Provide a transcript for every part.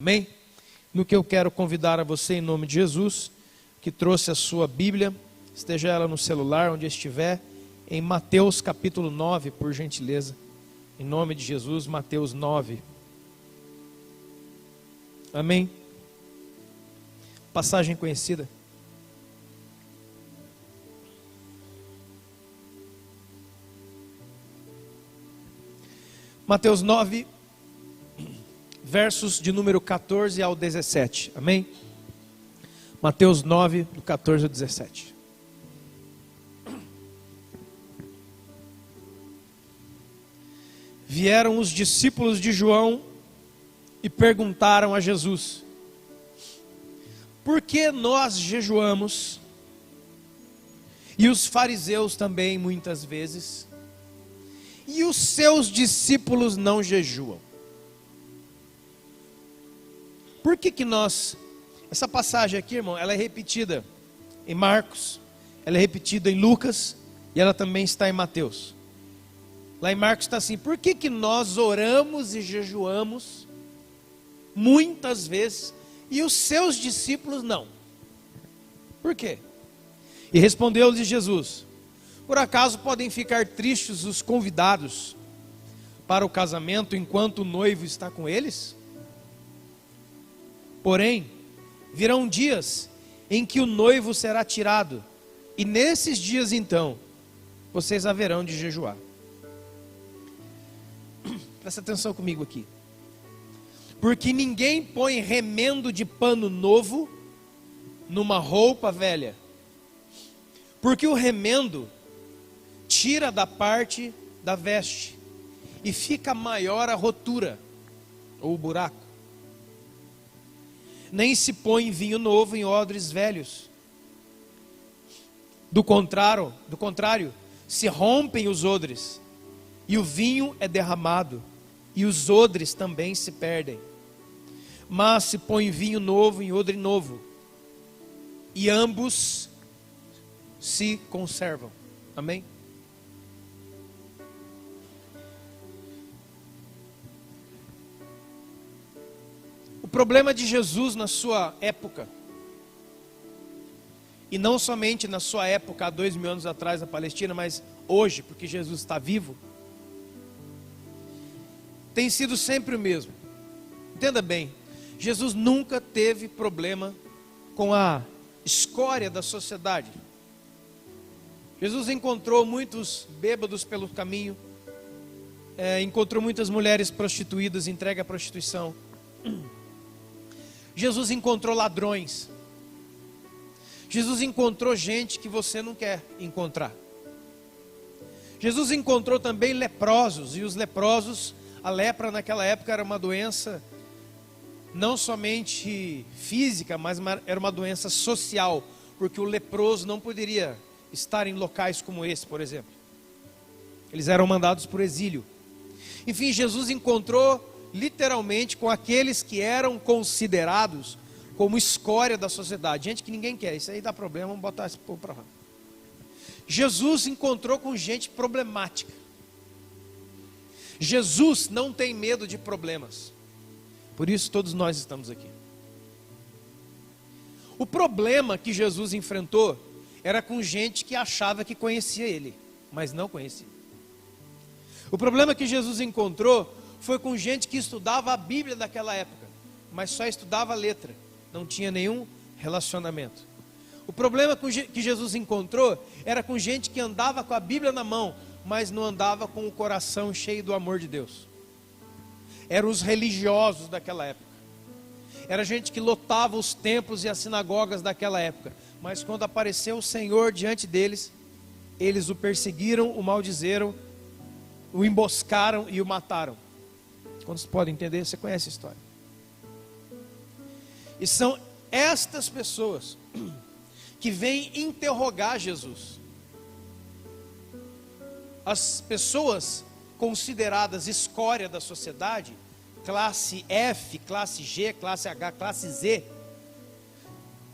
Amém? No que eu quero convidar a você em nome de Jesus, que trouxe a sua Bíblia, esteja ela no celular, onde estiver, em Mateus capítulo 9, por gentileza. Em nome de Jesus, Mateus 9. Amém? Passagem conhecida. Mateus 9, versos de número 14 ao 17, amém? Mateus 9, do 14 ao 17. Vieram os discípulos de João e perguntaram a Jesus: por que nós jejuamos, e os fariseus também muitas vezes, e os seus discípulos não jejuam? Por que nós... Essa passagem aqui, irmão, ela é repetida em Marcos, ela é repetida em Lucas, e ela também está em Mateus. Lá em Marcos está assim: por que nós oramos e jejuamos muitas vezes, e os seus discípulos não? Por quê? E respondeu-lhes Jesus: por acaso podem ficar tristes os convidados para o casamento enquanto o noivo está com eles? Porém, virão dias em que o noivo será tirado, e nesses dias então, vocês haverão de jejuar. Presta atenção comigo aqui. Porque ninguém põe remendo de pano novo numa roupa velha. Porque o remendo tira da parte da veste, e fica maior a rotura, ou o buraco. Nem se põe vinho novo em odres velhos. Do contrário, se rompem os odres, e o vinho é derramado, e os odres também se perdem. Mas se põe vinho novo em odre novo, e ambos se conservam. Amém? O problema de Jesus na sua época, e não somente na sua época há 2000 anos atrás na Palestina, mas hoje, porque Jesus está vivo, tem sido sempre o mesmo. Entenda bem, Jesus nunca teve problema com a escória da sociedade. Jesus encontrou muitos bêbados pelo caminho, encontrou muitas mulheres prostituídas, entregue à prostituição. Jesus encontrou ladrões. Jesus encontrou gente que você não quer encontrar. Jesus encontrou também leprosos, e os leprosos, a lepra naquela época era uma doença não somente física, mas era uma doença social, porque o leproso não poderia estar em locais como esse, por exemplo. Eles eram mandados por exílio. Enfim, Jesus encontrou literalmente com aqueles que eram considerados como escória da sociedade, gente que ninguém quer. Isso aí dá problema, vamos botar esse povo para lá. Jesus encontrou com gente problemática. Jesus não tem medo de problemas, por isso todos nós estamos aqui. O problema que Jesus enfrentou era com gente que achava que conhecia Ele, mas não conhecia. O problema que Jesus encontrou foi com gente que estudava a Bíblia daquela época, mas só estudava a letra, não tinha nenhum relacionamento. O problema que Jesus encontrou era com gente que andava com a Bíblia na mão, mas não andava com o coração cheio do amor de Deus. Eram os religiosos daquela época. Era gente que lotava os templos e as sinagogas daquela época, mas quando apareceu o Senhor diante deles, eles o perseguiram, o maldizeram, o emboscaram e o mataram. Quando você pode entender, você conhece a história. E são estas pessoas que vêm interrogar Jesus. As pessoas consideradas escória da sociedade, classe F, classe G, classe H, classe Z,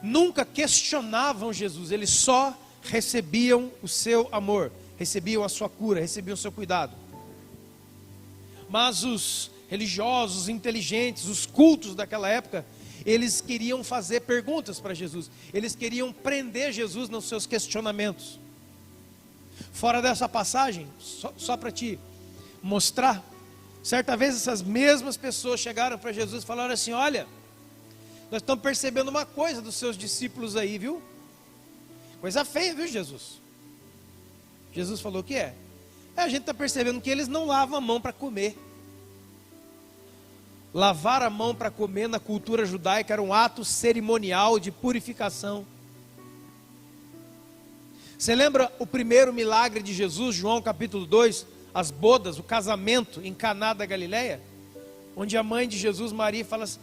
nunca questionavam Jesus, eles só recebiam o seu amor, recebiam a sua cura, recebiam o seu cuidado. Mas os religiosos, inteligentes, os cultos daquela época, eles queriam fazer perguntas para Jesus. Eles queriam prender Jesus nos seus questionamentos. Fora dessa passagem, só para te mostrar, certa vez essas mesmas pessoas chegaram para Jesus e falaram assim: olha, nós estamos percebendo uma coisa dos seus discípulos aí, viu? Coisa feia, viu, Jesus? Jesus falou: o que é? A gente está percebendo que eles não lavam a mão para comer. Lavar a mão para comer na cultura judaica era um ato cerimonial de purificação. Você lembra o primeiro milagre de Jesus, João capítulo 2, as bodas, o casamento em Caná da Galileia? Onde a mãe de Jesus, Maria, fala assim: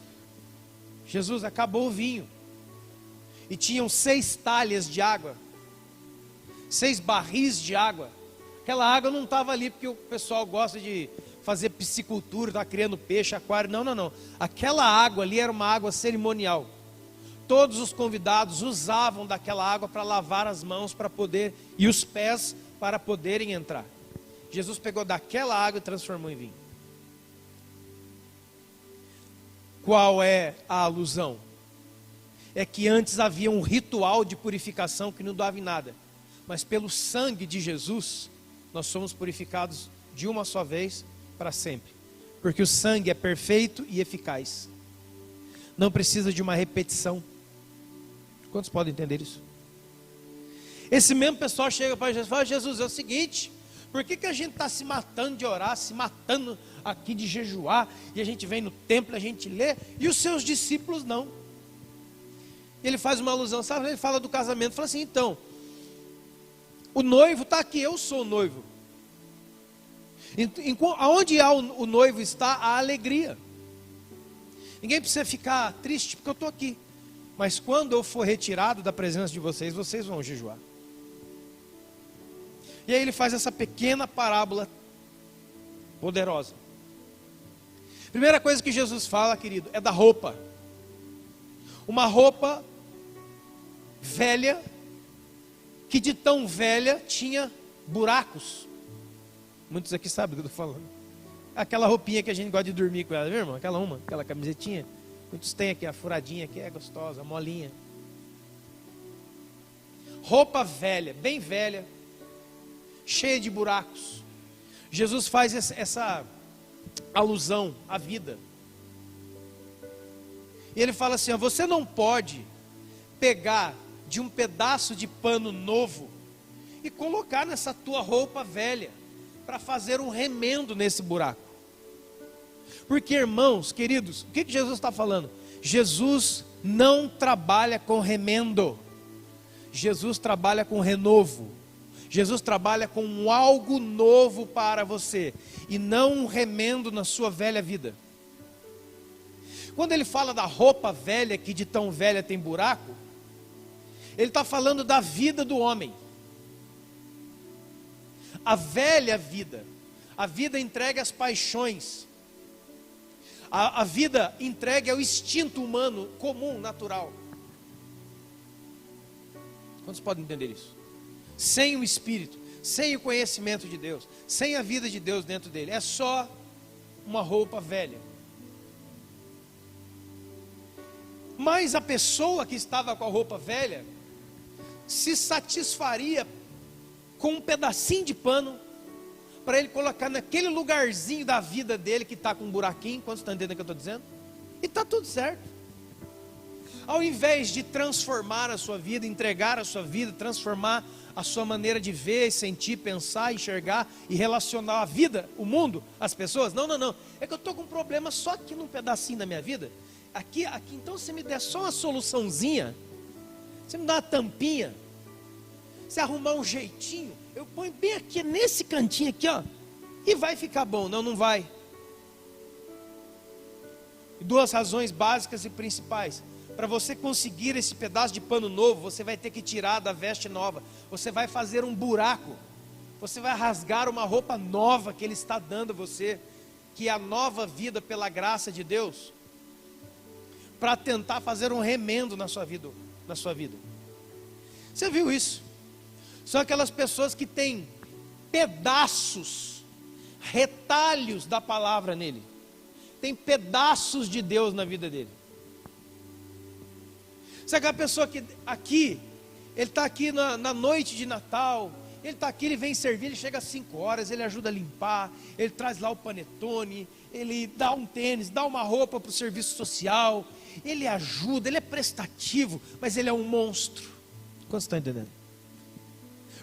Jesus, acabou o vinho. E tinham 6 talhas de água, 6 barris de água. Aquela água não estava ali porque o pessoal gosta de fazer piscicultura, está criando peixe, aquário. Não, não, não. Aquela água ali era uma água cerimonial. Todos os convidados usavam daquela água para lavar as mãos para poder, e os pés para poderem entrar. Jesus pegou daquela água e transformou em vinho. Qual é a alusão? É que antes havia um ritual de purificação que não dava em nada. Mas pelo sangue de Jesus, nós somos purificados de uma só vez para sempre. Porque o sangue é perfeito e eficaz. Não precisa de uma repetição. Quantos podem entender isso? Esse mesmo pessoal chega para Jesus e fala: Jesus, é o seguinte, por que a gente está se matando de orar, se matando aqui de jejuar, e a gente vem no templo, a gente lê, e os seus discípulos não? Ele faz uma alusão, sabe? Ele fala do casamento, fala assim: então, o noivo está aqui, eu sou o noivo. Aonde o noivo está, a alegria. Ninguém precisa ficar triste porque eu estou aqui. Mas quando eu for retirado da presença de vocês, vocês vão jejuar. E aí ele faz essa pequena parábola poderosa. Primeira coisa que Jesus fala, querido, é da roupa. Uma roupa velha, que de tão velha tinha buracos. Muitos aqui sabem do que eu estou falando. Aquela roupinha que a gente gosta de dormir com ela, viu, irmão? Aquela camisetinha. Muitos têm aqui, a furadinha aqui é gostosa, a molinha. Roupa velha, bem velha, cheia de buracos. Jesus faz essa alusão à vida. E ele fala assim: ó, você não pode pegar de um pedaço de pano novo e colocar nessa tua roupa velha para fazer um remendo nesse buraco. Porque, irmãos, queridos, o que Jesus está falando? Jesus não trabalha com remendo. Jesus trabalha com renovo. Jesus trabalha com algo novo para você, e não um remendo na sua velha vida. Quando ele fala da roupa velha, que de tão velha tem buraco, ele está falando da vida do homem. A velha vida, a vida entregue às paixões, a vida entregue ao instinto humano comum, natural. Quantos podem entender isso? Sem o Espírito, sem o conhecimento de Deus, sem a vida de Deus dentro dele, é só uma roupa velha. Mas a pessoa que estava com a roupa velha se satisfaria com um pedacinho de pano para ele colocar naquele lugarzinho da vida dele que está com um buraquinho. Quantos estão entendendo o que eu estou dizendo? E está tudo certo. Ao invés de transformar a sua vida, entregar a sua vida, transformar a sua maneira de ver, sentir, pensar, enxergar e relacionar a vida, o mundo, as pessoas. Não, não, não. É que eu estou com um problema só aqui num pedacinho da minha vida. Aqui, então você me der só uma soluçãozinha, você me dá uma tampinha, você arrumar um jeitinho, eu ponho bem aqui, nesse cantinho aqui, ó, e vai ficar bom. Não, não vai. Duas razões básicas e principais. Para você conseguir esse pedaço de pano novo, você vai ter que tirar da veste nova. Você vai fazer um buraco. Você vai rasgar uma roupa nova que Ele está dando a você, que é a nova vida pela graça de Deus, para tentar fazer um remendo na sua vida, na sua vida. Você viu isso? São aquelas pessoas que têm pedaços, retalhos da palavra nele. tem pedaços de Deus na vida dele. Sabe aquela pessoa que aqui, ele está aqui na noite de Natal, ele está aqui, ele vem servir, ele chega às 5 horas, ele ajuda a limpar, ele traz lá o panetone, ele dá um tênis, dá uma roupa para o serviço social, ele ajuda, ele é prestativo, mas ele é um monstro. Quantos estão entendendo?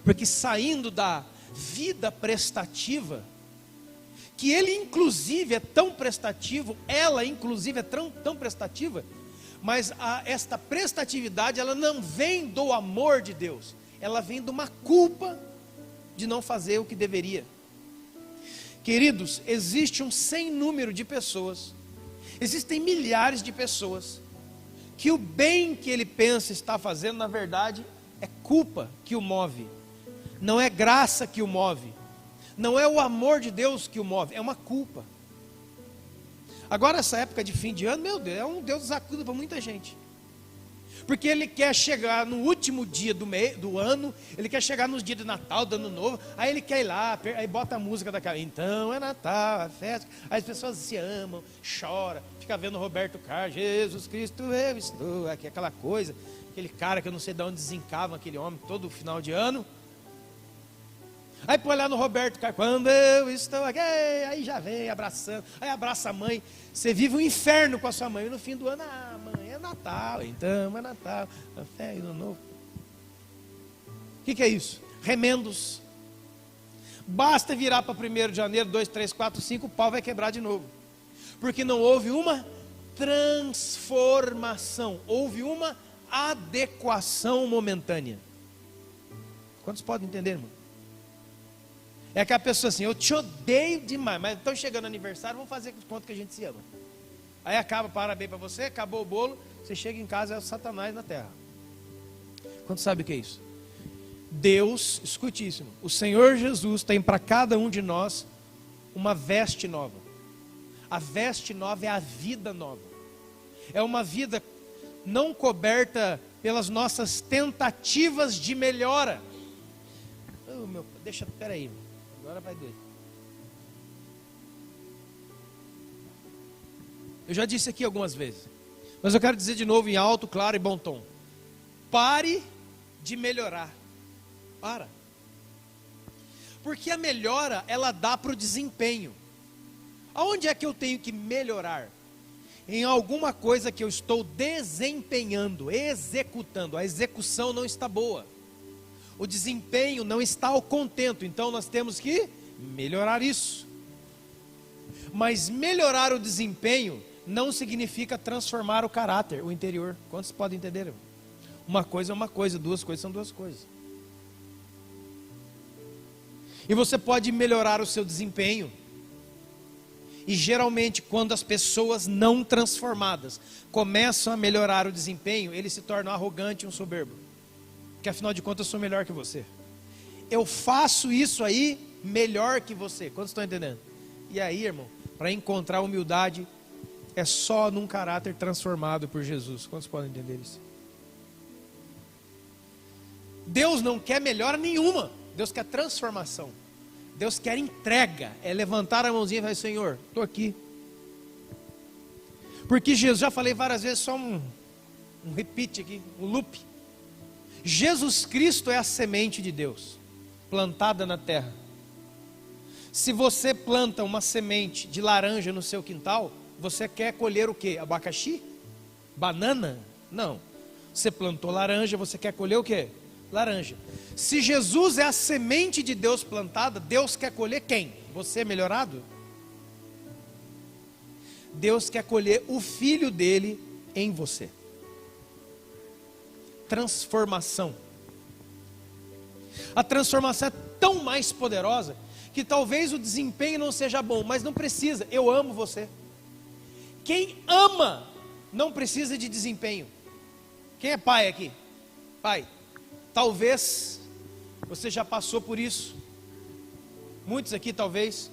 Porque saindo da vida prestativa, que ele inclusive é tão prestativo, ela inclusive é tão prestativa, mas esta prestatividade, ela não vem do amor de Deus, ela vem de uma culpa de não fazer o que deveria. Queridos, existe um sem número de pessoas, existem milhares de pessoas, que o bem que ele pensa estar fazendo, na verdade, é culpa que o move, não é graça que o move, não é o amor de Deus que o move, é uma culpa. Agora essa época de fim de ano, meu Deus, é um Deus desacuda para muita gente. Porque ele quer chegar no último dia do ano, ele quer chegar nos dias de Natal, do Ano Novo, aí ele quer ir lá, aí bota a música daquela, então é Natal, é festa, aí as pessoas se amam, choram, fica vendo Roberto Carlos, Jesus Cristo eu estou, aqui aquela coisa, aquele cara que eu não sei de onde desencava aquele homem todo final de ano. Aí põe lá no Roberto Carlos, quando eu estou aqui, aí já vem abraçando, aí abraça a mãe, você vive um inferno com a sua mãe, e no fim do ano, mãe, é Natal, então é Natal, é fé, Ano Novo. O que é isso? Remendos. Basta virar para 1º de janeiro, 2, 3, 4, 5, o pau vai quebrar de novo. Porque não houve uma transformação, houve uma adequação momentânea. Quantos podem entender, irmão? É aquela pessoa assim, eu te odeio demais, mas estão chegando aniversário, vamos fazer de conta que a gente se ama. Aí acaba, parabéns para você, acabou o bolo, você chega em casa, é o Satanás na terra. Quanto sabe o que é isso? Deus, escute isso, irmão, o Senhor Jesus tem para cada um de nós uma veste nova. A veste nova é a vida nova. É uma vida não coberta pelas nossas tentativas de melhora. Peraí, agora vai doer. Eu já disse aqui algumas vezes, mas eu quero dizer de novo em alto, claro e bom tom. Pare de melhorar. Para. Porque a melhora, ela dá para o desempenho. Aonde é que eu tenho que melhorar? Em alguma coisa que eu estou desempenhando, executando. A execução não está boa. O desempenho não está ao contento, então nós temos que melhorar isso. Mas melhorar o desempenho não significa transformar o caráter, o interior. Quantos podem entender? Uma coisa é uma coisa, duas coisas são duas coisas. E você pode melhorar o seu desempenho. E geralmente quando as pessoas não transformadas começam a melhorar o desempenho, eles se tornam arrogantes e um soberbo. Porque afinal de contas eu sou melhor que você. Eu faço isso aí melhor que você. Quantos estão entendendo? E aí, irmão, para encontrar humildade é só num caráter transformado por Jesus. Quantos podem entender isso? Deus não quer melhora nenhuma. Deus quer transformação. Deus quer entrega. É levantar a mãozinha e falar, Senhor, estou aqui. Porque Jesus, já falei várias vezes, só um repeat aqui, um loop. Jesus Cristo é a semente de Deus, plantada na terra. Se você planta uma semente de laranja no seu quintal, você quer colher o quê? Abacaxi? Banana? Não. Você plantou laranja, você quer colher o quê? Laranja. Se Jesus é a semente de Deus plantada, Deus quer colher quem? Você melhorado? Deus quer colher o filho dele em você. Transformação. A transformação é tão mais poderosa que talvez o desempenho não seja bom, mas não precisa. Eu amo você. Quem ama não precisa de desempenho. Quem é pai aqui? Pai. Talvez você já passou por isso. Muitos aqui talvez,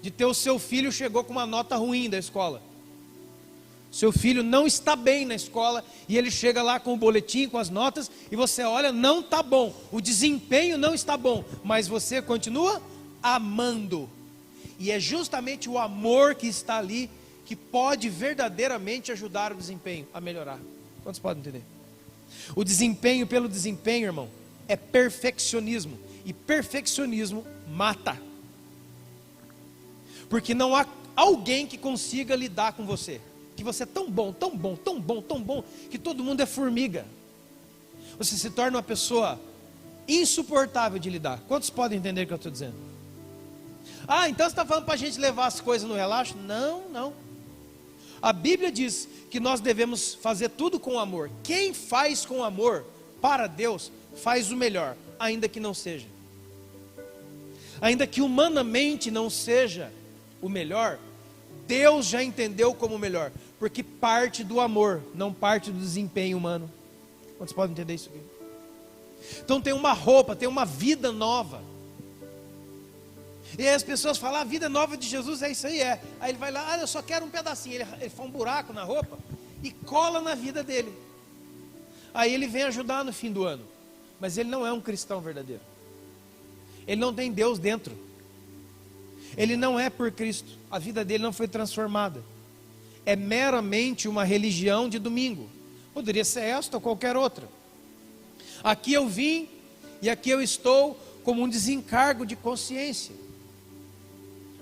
de ter o seu filho chegou com uma nota ruim da escola. Seu filho não está bem na escola e ele chega lá com o boletim, com as notas e você olha, não está bom, o desempenho não está bom, mas você continua amando. E é justamente o amor que está ali que pode verdadeiramente ajudar o desempenho a melhorar. Quantos podem entender? O desempenho pelo desempenho, irmão, é perfeccionismo. E perfeccionismo mata. Porque não há alguém que consiga lidar com você. Que você é tão bom, tão bom, tão bom, tão bom, que todo mundo é formiga. Você se torna uma pessoa insuportável de lidar. Quantos podem entender o que eu estou dizendo? Ah, então você está falando para a gente levar as coisas no relaxo? Não, não. A Bíblia diz que nós devemos fazer tudo com amor. Quem faz com amor para Deus, faz o melhor, ainda que não seja. Ainda que humanamente não seja o melhor, Deus já entendeu como o melhor, porque parte do amor, não parte do desempenho humano. Quantos podem entender isso aqui? Então tem uma roupa, tem uma vida nova. E aí as pessoas falam, a vida nova de Jesus é isso aí, é. Aí ele vai lá, eu só quero um pedacinho. Ele faz um buraco na roupa e cola na vida dele. Aí ele vem ajudar no fim do ano. Mas ele não é um cristão verdadeiro. Ele não tem Deus dentro. Ele não é por Cristo. A vida dele não foi transformada. É meramente uma religião de domingo. Poderia ser esta ou qualquer outra. Aqui eu vim e aqui eu estou como um desencargo de consciência.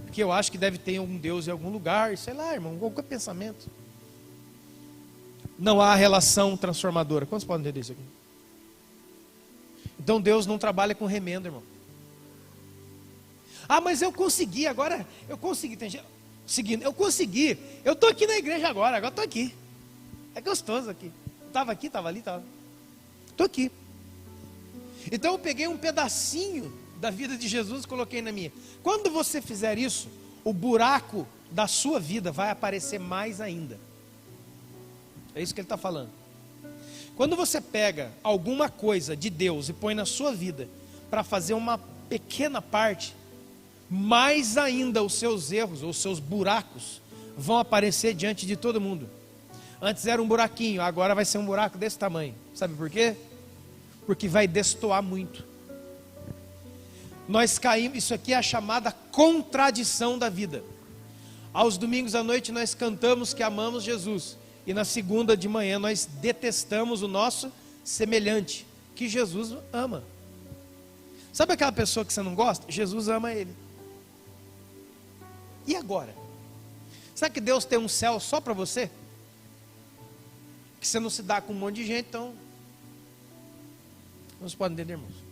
Porque eu acho que deve ter um Deus em algum lugar, sei lá, irmão, qualquer pensamento. Não há relação transformadora. Quantos podem entender isso aqui? Então Deus não trabalha com remendo, irmão. Ah, mas eu consegui, agora eu consegui. Tem gente, seguindo, eu consegui. Eu estou aqui na igreja agora estou aqui. É gostoso aqui. Estava aqui, estava ali, estava. Estou aqui. Então eu peguei um pedacinho da vida de Jesus e coloquei na minha. Quando você fizer isso, o buraco da sua vida vai aparecer mais ainda. É isso que ele está falando. Quando você pega alguma coisa de Deus e põe na sua vida para fazer uma pequena parte, mais ainda os seus erros ou os seus buracos vão aparecer diante de todo mundo. Antes era um buraquinho, agora vai ser um buraco desse tamanho. Sabe por quê? Porque vai destoar muito. Nós caímos, isso aqui é a chamada contradição da vida. Aos domingos à noite nós cantamos que amamos Jesus. E na segunda de manhã nós detestamos o nosso semelhante, que Jesus ama. Sabe aquela pessoa que você não gosta? Jesus ama ele. E agora? Sabe que Deus tem um céu só para você? Que você não se dá com um monte de gente, então... Não se pode entender, irmãos.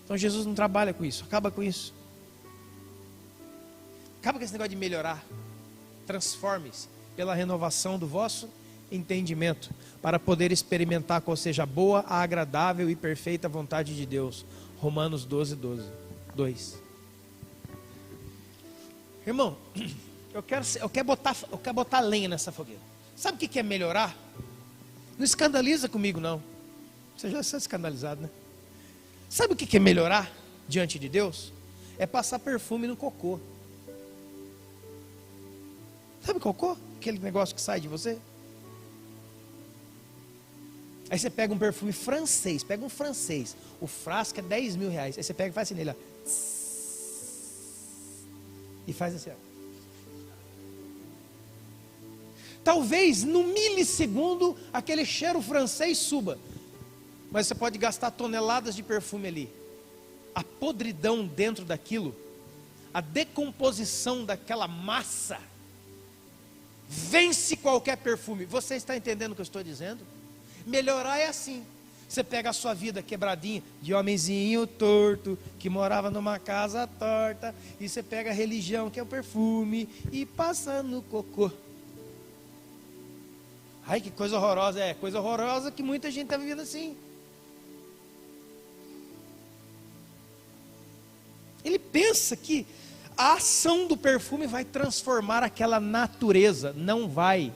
Então Jesus não trabalha com isso, acaba com isso. Acaba com esse negócio de melhorar. Transforme-se pela renovação do vosso entendimento, para poder experimentar qual seja a boa, a agradável e perfeita vontade de Deus. Romanos 12, 2. Irmão, eu quero botar lenha nessa fogueira. Sabe o que é melhorar? Não escandaliza comigo não. Você já está escandalizado, né? Sabe o que é melhorar diante de Deus? É passar perfume no cocô. Sabe cocô? Aquele negócio que sai de você. Aí você pega um perfume francês, pega um francês. O frasco é 10 mil reais. Aí você pega e faz assim nele, ó. E faz assim, ó. Talvez no milissegundo aquele cheiro francês suba. Mas você pode gastar toneladas de perfume ali. A podridão dentro daquilo, a decomposição daquela massa, vence qualquer perfume. Você está entendendo o que eu estou dizendo? Melhorar é assim. Você pega a sua vida quebradinha, de homenzinho torto, que morava numa casa torta, e você pega a religião, que é o perfume, e passa no cocô. Ai, que coisa horrorosa. É coisa horrorosa que muita gente está vivendo assim. Ele pensa que a ação do perfume vai transformar aquela natureza. Não vai.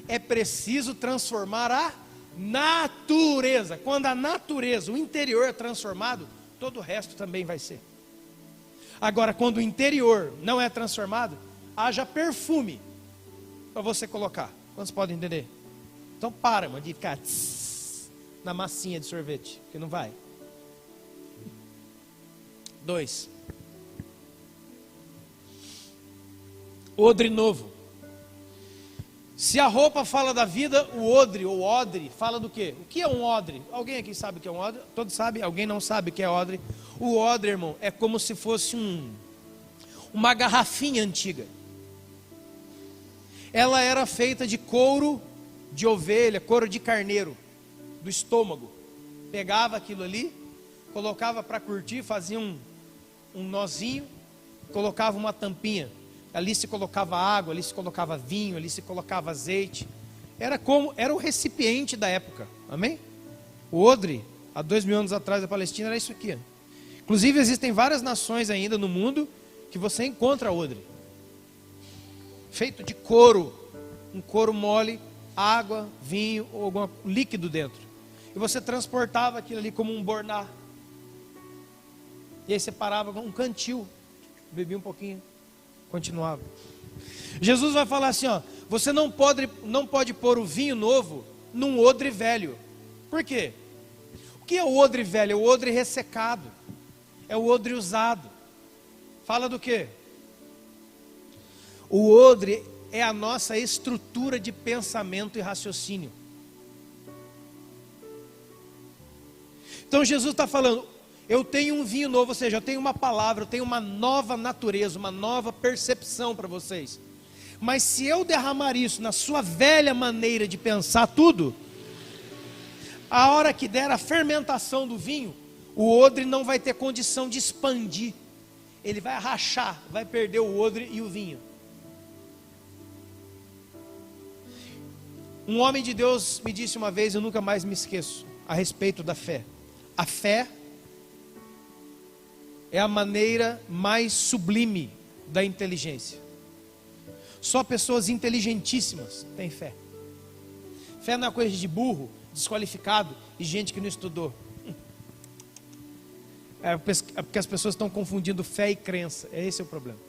É preciso transformar a natureza. Quando a natureza, o interior é transformado, todo o resto também vai ser. Agora, quando o interior não é transformado, haja perfume para você colocar. Quantos podem entender? Então para, mano, de ficar na massinha de sorvete, que não vai. 2. Odre novo. Se a roupa fala da vida, o odre ou odre fala do quê? O que é um odre? Alguém aqui sabe o que é um odre? Todos sabem? Alguém não sabe o que é odre? O odre, irmão, é como se fosse uma garrafinha antiga. Ela era feita de couro de ovelha, couro de carneiro, do estômago. Pegava aquilo ali, colocava para curtir, fazia um nozinho, colocava uma tampinha. Ali se colocava água, ali se colocava vinho, ali se colocava azeite. Era o recipiente da época, amém? O odre, há 2000 anos atrás da Palestina, era isso aqui. Inclusive existem várias nações ainda no mundo que você encontra odre. Feito de couro, um couro mole, água, vinho ou algum líquido dentro. E você transportava aquilo ali como um borná. E aí você parava com um cantil, bebia um pouquinho, continuava. Jesus vai falar assim, ó, você não pode pôr o vinho novo num odre velho. Por quê? O que é o odre velho? É o odre ressecado. É o odre usado. Fala do quê? O odre é a nossa estrutura de pensamento e raciocínio. Então Jesus está falando, eu tenho um vinho novo, ou seja, eu tenho uma palavra, eu tenho uma nova natureza, uma nova percepção para vocês. Mas se eu derramar isso na sua velha maneira de pensar tudo, a hora que der a fermentação do vinho, o odre não vai ter condição de expandir. Ele vai rachar, vai perder o odre e o vinho. Um homem de Deus me disse uma vez, eu nunca mais me esqueço, a respeito da fé. A fé é a maneira mais sublime da inteligência. Só pessoas inteligentíssimas têm fé. Fé não é coisa de burro, desqualificado e gente que não estudou. É porque as pessoas estão confundindo fé e crença. Esse é o problema.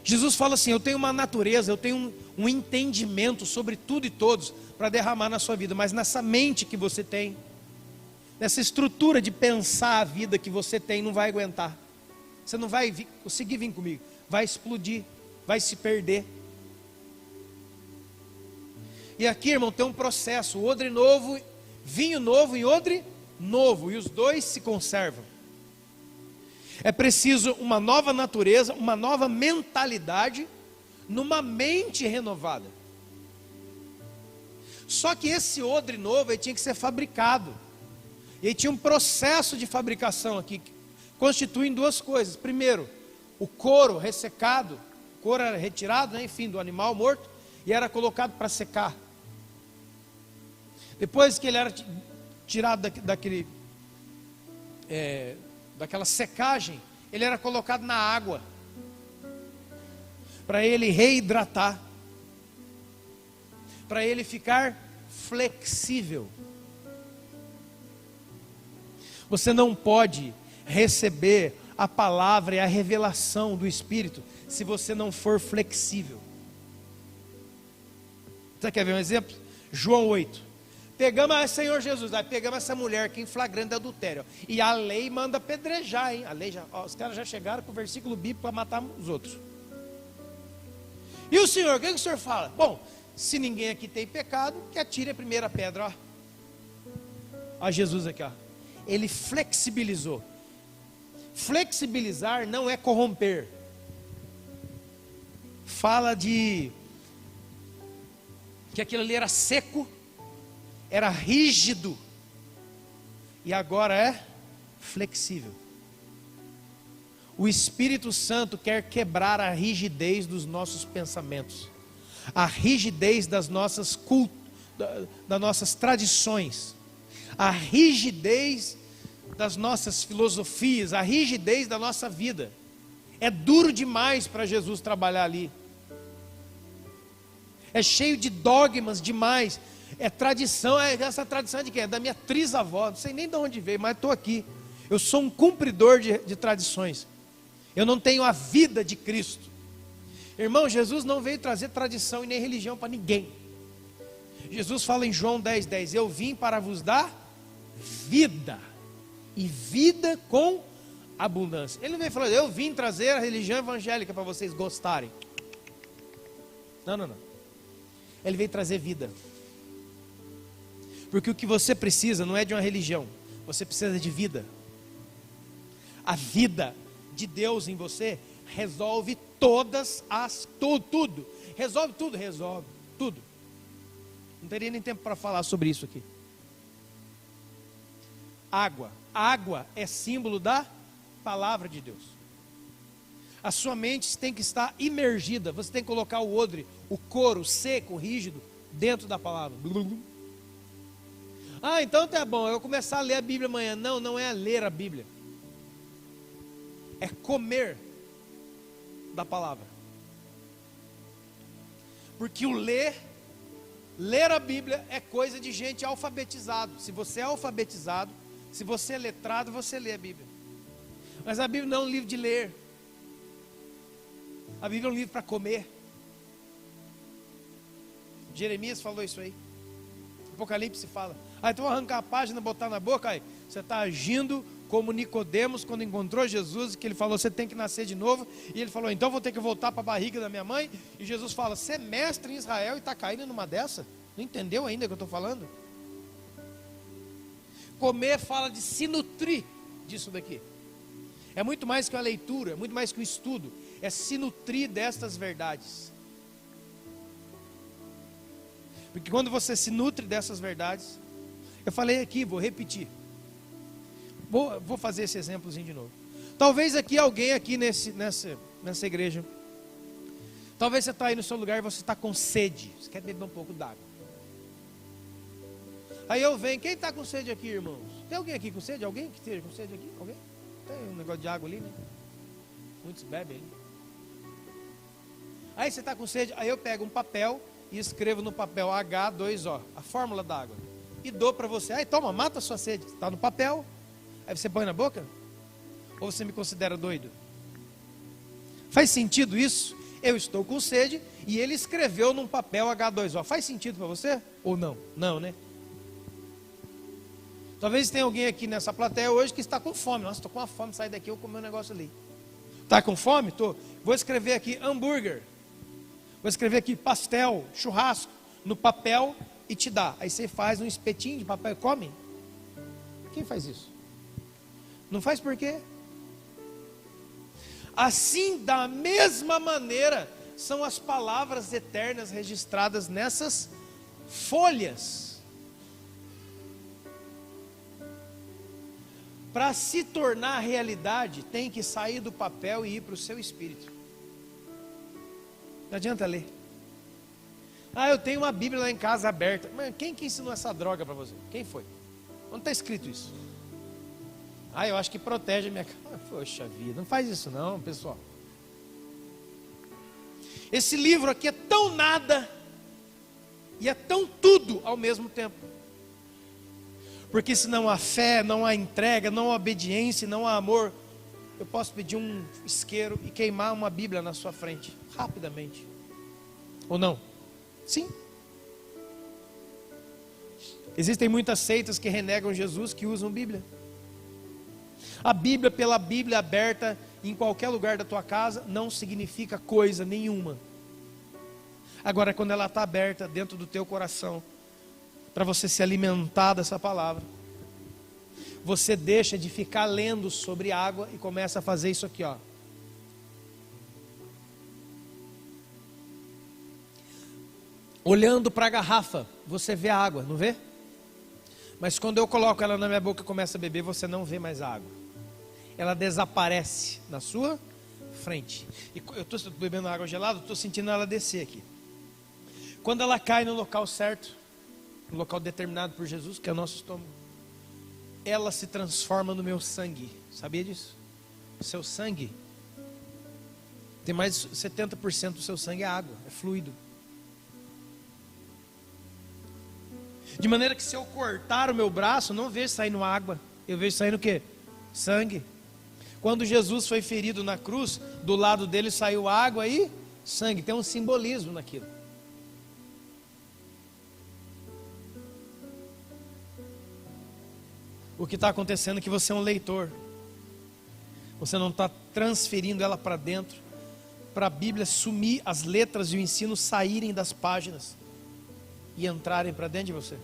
Jesus fala assim, eu tenho uma natureza, eu tenho um entendimento sobre tudo e todos para derramar na sua vida. Mas nessa mente que você tem, nessa estrutura de pensar a vida que você tem, não vai aguentar. Você não vai conseguir vir comigo. Vai explodir, vai se perder. E aqui, irmão, tem um processo. Odre novo, vinho novo e odre novo. E os dois se conservam. É preciso uma nova natureza, uma nova mentalidade, numa mente renovada. Só que esse odre novo, ele tinha que ser fabricado. E aí tinha um processo de fabricação aqui, que constitui em duas coisas. Primeiro, o couro ressecado, o couro era retirado, né, enfim, do animal morto, e era colocado para secar. Depois que ele era tirado daquela secagem, ele era colocado na água, para ele reidratar, para ele ficar flexível. Você não pode receber a palavra e a revelação do Espírito se você não for flexível. Você quer ver um exemplo? João 8. Pegamos, Senhor Jesus, aí pegamos essa mulher aqui em flagrante adultério. E a lei manda apedrejar, hein? A lei os caras já chegaram com o versículo bíblico para matar os outros. E o Senhor, o que o Senhor fala? Bom, se ninguém aqui tem pecado, que atire a primeira pedra, ó. Ó Jesus aqui, ó. Ele flexibilizou. Flexibilizar não é corromper. Fala de que aquilo ali era seco, era rígido, e agora é flexível. O Espírito Santo quer quebrar a rigidez dos nossos pensamentos, a rigidez das nossas das nossas tradições, a rigidez das nossas filosofias, a rigidez da nossa vida. É duro demais para Jesus trabalhar ali. É cheio de dogmas demais. É tradição, essa tradição é de quem? É da minha trisavó, não sei nem de onde veio, mas estou aqui. Eu sou um cumpridor de tradições. Eu não tenho a vida de Cristo. Irmão, Jesus não veio trazer tradição e nem religião para ninguém. Jesus fala em João 10:10, eu vim para vos dar vida, e vida com abundância. Ele não veio falando, eu vim trazer a religião evangélica para vocês gostarem. Não, não, não. Ele veio trazer vida. Porque o que você precisa não é de uma religião. Você precisa de vida. A vida de Deus em você resolve tudo. Resolve tudo. Não teria nem tempo para falar sobre isso aqui. Água. Água é símbolo da palavra de Deus. A sua mente tem que estar imergida. Você tem que colocar o odre, o couro seco, rígido, dentro da palavra. Ah, então tá bom, eu vou começar a ler a Bíblia amanhã. Não, não é ler a Bíblia. É comer da palavra. Porque o ler a Bíblia é coisa de gente alfabetizado. Se você é alfabetizado, se você é letrado, você lê a Bíblia. Mas a Bíblia não é um livro de ler. A Bíblia é um livro para comer. Jeremias falou isso aí. Apocalipse fala. Ah, então arrancar a página, botar na boca, aí você está agindo como Nicodemos quando encontrou Jesus, que ele falou, você tem que nascer de novo, e ele falou, então vou ter que voltar para a barriga da minha mãe, e Jesus fala, você é mestre em Israel e está caindo numa dessa? Não entendeu ainda o que eu estou falando? Comer fala de se nutrir disso daqui. É muito mais que uma leitura, é muito mais que um estudo, é se nutrir destas verdades. Porque quando você se nutre dessas verdades, eu falei aqui, vou repetir. Vou fazer esse exemplozinho de novo. Talvez aqui alguém aqui nessa igreja, talvez você está aí no seu lugar e você está com sede. Você quer beber um pouco d'água. Aí eu venho, quem está com sede aqui, irmãos? Tem alguém aqui com sede? Alguém que esteja com sede aqui? Alguém? Tem um negócio de água ali, né? Muitos bebem ali. Aí você está com sede, aí eu pego um papel e escrevo no papel H2O, a fórmula da água. E dou para você. Aí toma, mata a sua sede. Está no papel. Aí você põe na boca? Ou você me considera doido? Faz sentido isso? Eu estou com sede e ele escreveu num papel H2O. Faz sentido para você? Ou não? Não, né? Talvez tenha alguém aqui nessa plateia hoje que está com fome. Nossa, estou com uma fome, sai daqui, eu vou comer um negócio ali. Está com fome? Estou. Vou escrever aqui hambúrguer. Vou escrever aqui pastel, churrasco, no papel e te dá. Aí você faz um espetinho de papel e come. Quem faz isso? Não faz por quê? Assim, da mesma maneira, são as palavras eternas registradas nessas folhas. Para se tornar realidade, tem que sair do papel e ir para o seu espírito. Não adianta ler. Ah, eu tenho uma Bíblia lá em casa aberta. Mas quem que ensinou essa droga para você? Quem foi? Onde está escrito isso? Ah, eu acho que protege a minha casa. Poxa vida, não faz isso não, pessoal. Esse livro aqui é tão nada e é tão tudo ao mesmo tempo. Porque se não há fé, não há entrega, não há obediência, não há amor, eu posso pedir um isqueiro e queimar uma Bíblia na sua frente, rapidamente. Ou não? Sim. Existem muitas seitas que renegam Jesus, que usam Bíblia. A Bíblia, pela Bíblia aberta em qualquer lugar da tua casa, não significa coisa nenhuma. Agora, quando ela está aberta dentro do teu coração, para você se alimentar dessa palavra, você deixa de ficar lendo sobre água e começa a fazer isso aqui, ó. Olhando para a garrafa, você vê a água, não vê? Mas quando eu coloco ela na minha boca e começo a beber, você não vê mais a água. Ela desaparece na sua frente. E eu estou bebendo água gelada, estou sentindo ela descer aqui. Quando ela cai no local certo, no local determinado por Jesus, que é o nosso estômago, ela se transforma no meu sangue. Sabia disso? O seu sangue tem mais de 70% do seu sangue é água, é fluido. De maneira que se eu cortar o meu braço, não vejo saindo água, eu vejo saindo o quê? Sangue. Quando Jesus foi ferido na cruz, do lado dele saiu água e sangue. Tem um simbolismo naquilo. O que está acontecendo é que você é um leitor. Você não está transferindo ela para dentro para a Bíblia sumir, as letras e o ensino saírem das páginas e entrarem para dentro de você.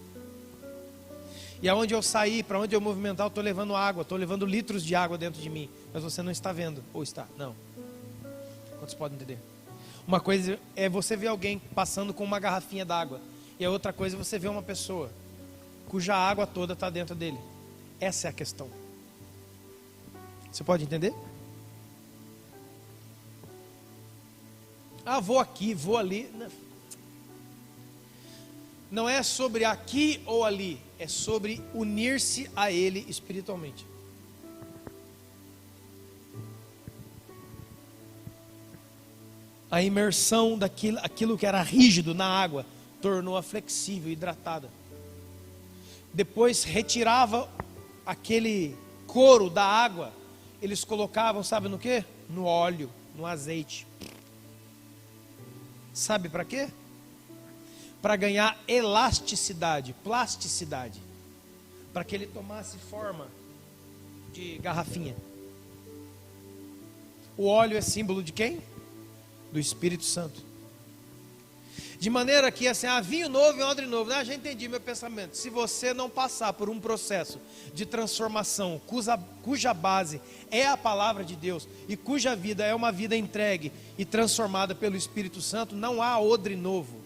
E aonde eu sair, para onde eu movimentar, eu estou levando água, estou levando litros de água dentro de mim, mas você não está vendo, ou está? Não. Quantos podem entender? Uma coisa é você ver alguém passando com uma garrafinha d'água, e a outra coisa é você ver uma pessoa cuja água toda está dentro dele. Essa é a questão. Você pode entender? Ah, vou aqui, vou ali. Não é sobre aqui ou ali, é sobre unir-se a Ele espiritualmente. A imersão daquilo que era rígido na água tornou-a flexível, hidratada. Depois retirava aquele couro da água, eles colocavam, sabe no quê? No óleo, no azeite. Sabe para quê? Para ganhar elasticidade, plasticidade, para que ele tomasse forma de garrafinha. O óleo é símbolo de quem? Do Espírito Santo. De maneira que assim, vinho novo e odre novo. Já entendi meu pensamento. Se você não passar por um processo de transformação, cuja base é a palavra de Deus, e cuja vida é uma vida entregue e transformada pelo Espírito Santo, não há odre novo.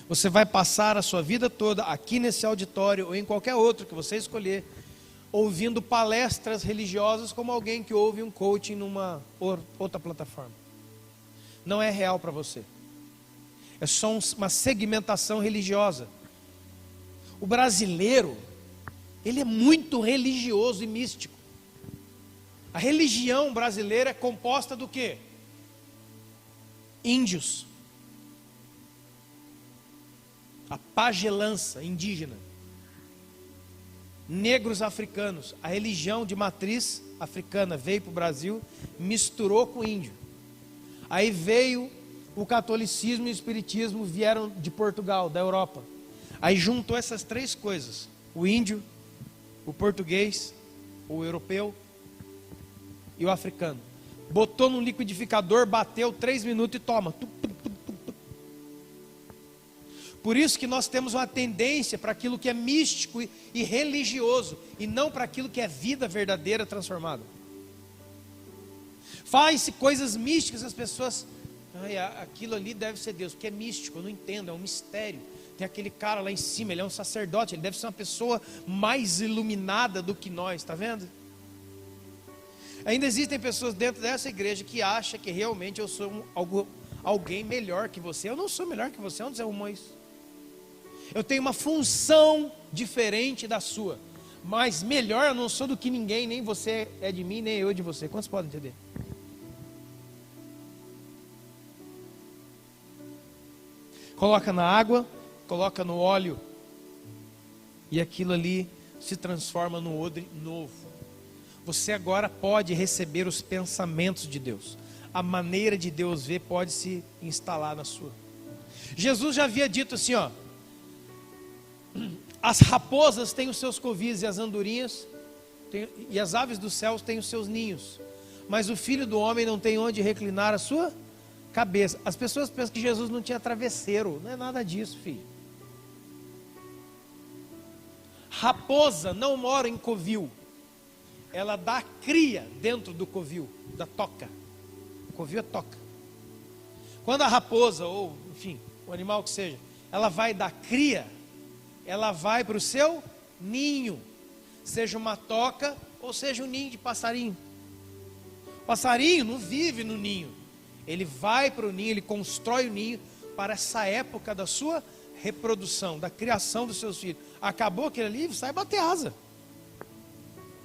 Você vai passar a sua vida toda aqui nesse auditório ou em qualquer outro que você escolher, ouvindo palestras religiosas como alguém que ouve um coaching numa outra plataforma. Não é real para você. É só uma segmentação religiosa. O brasileiro, ele é muito religioso e místico. A religião brasileira é composta do quê? Índios. A pagelança indígena. Negros africanos. A religião de matriz africana veio para o Brasil, misturou com o índio. Aí veio o catolicismo e o espiritismo, vieram de Portugal, da Europa. Aí juntou essas três coisas: o índio, o português, o europeu e o africano. Botou num liquidificador, bateu 3 minutos e toma. Por isso que nós temos uma tendência para aquilo que é místico e religioso, e não para aquilo que é vida verdadeira transformada. Faz-se coisas místicas, as pessoas, aquilo ali deve ser Deus, porque é místico, eu não entendo, é um mistério. Tem aquele cara lá em cima, ele é um sacerdote, ele deve ser uma pessoa mais iluminada do que nós, está vendo? Ainda existem pessoas dentro dessa igreja que acham que realmente eu sou alguém melhor que você. Eu não sou melhor que você, onde você arrumou isso? Eu tenho uma função diferente da sua, mas melhor eu não sou do que ninguém, nem você é de mim, nem eu de você. Quantos podem entender? Coloca na água, coloca no óleo, e aquilo ali se transforma num odre novo. Você agora pode receber os pensamentos de Deus. A maneira de Deus ver pode se instalar na sua. Jesus já havia dito assim, as raposas têm os seus covis e as andorinhas e as aves dos céus têm os seus ninhos, mas o Filho do Homem não tem onde reclinar a sua cabeça. As pessoas pensam que Jesus não tinha travesseiro. Não é nada disso, filho. Raposa não mora em covil. Ela dá cria dentro do covil, da toca. O covil é toca. Quando a raposa, ou enfim, o animal que seja, ela vai dar cria, ela vai para o seu ninho. Seja uma toca ou seja um ninho de passarinho. O passarinho não vive no ninho. Ele vai para o ninho, ele constrói o ninho para essa época da sua reprodução, da criação dos seus filhos. Acabou aquele ali, sai bater asa.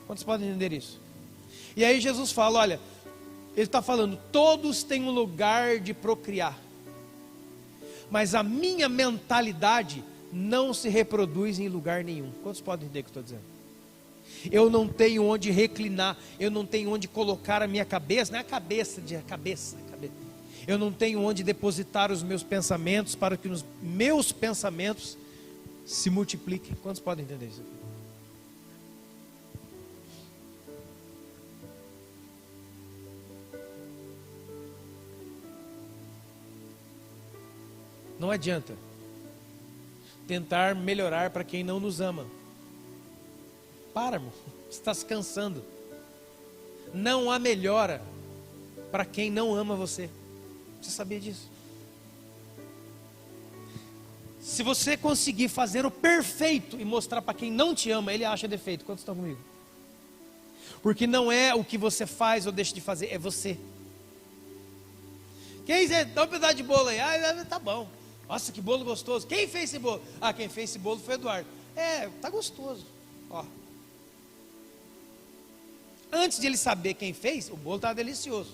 Quantos podem entender isso? E aí Jesus fala, olha, ele está falando, todos têm um lugar de procriar, mas a minha mentalidade não se reproduz em lugar nenhum. Quantos podem entender o que eu estou dizendo? Eu não tenho onde reclinar, eu não tenho onde colocar a minha cabeça, não é a cabeça. Eu não tenho onde depositar os meus pensamentos para que os meus pensamentos se multipliquem. Quantos podem entender isso aqui? Não adianta tentar melhorar para quem não nos ama. Para, irmão, você está se cansando. Não há melhora para quem não ama você. Você sabia disso? Se você conseguir fazer o perfeito e mostrar para quem não te ama, ele acha defeito. Quantos estão comigo? Porque não é o que você faz ou deixa de fazer, é você. Quem dá um pedaço de bolo aí? Ah, tá bom. Nossa, que bolo gostoso. Quem fez esse bolo? Ah, quem fez esse bolo foi o Eduardo. Tá gostoso. Ó. Antes de ele saber quem fez, o bolo estava delicioso.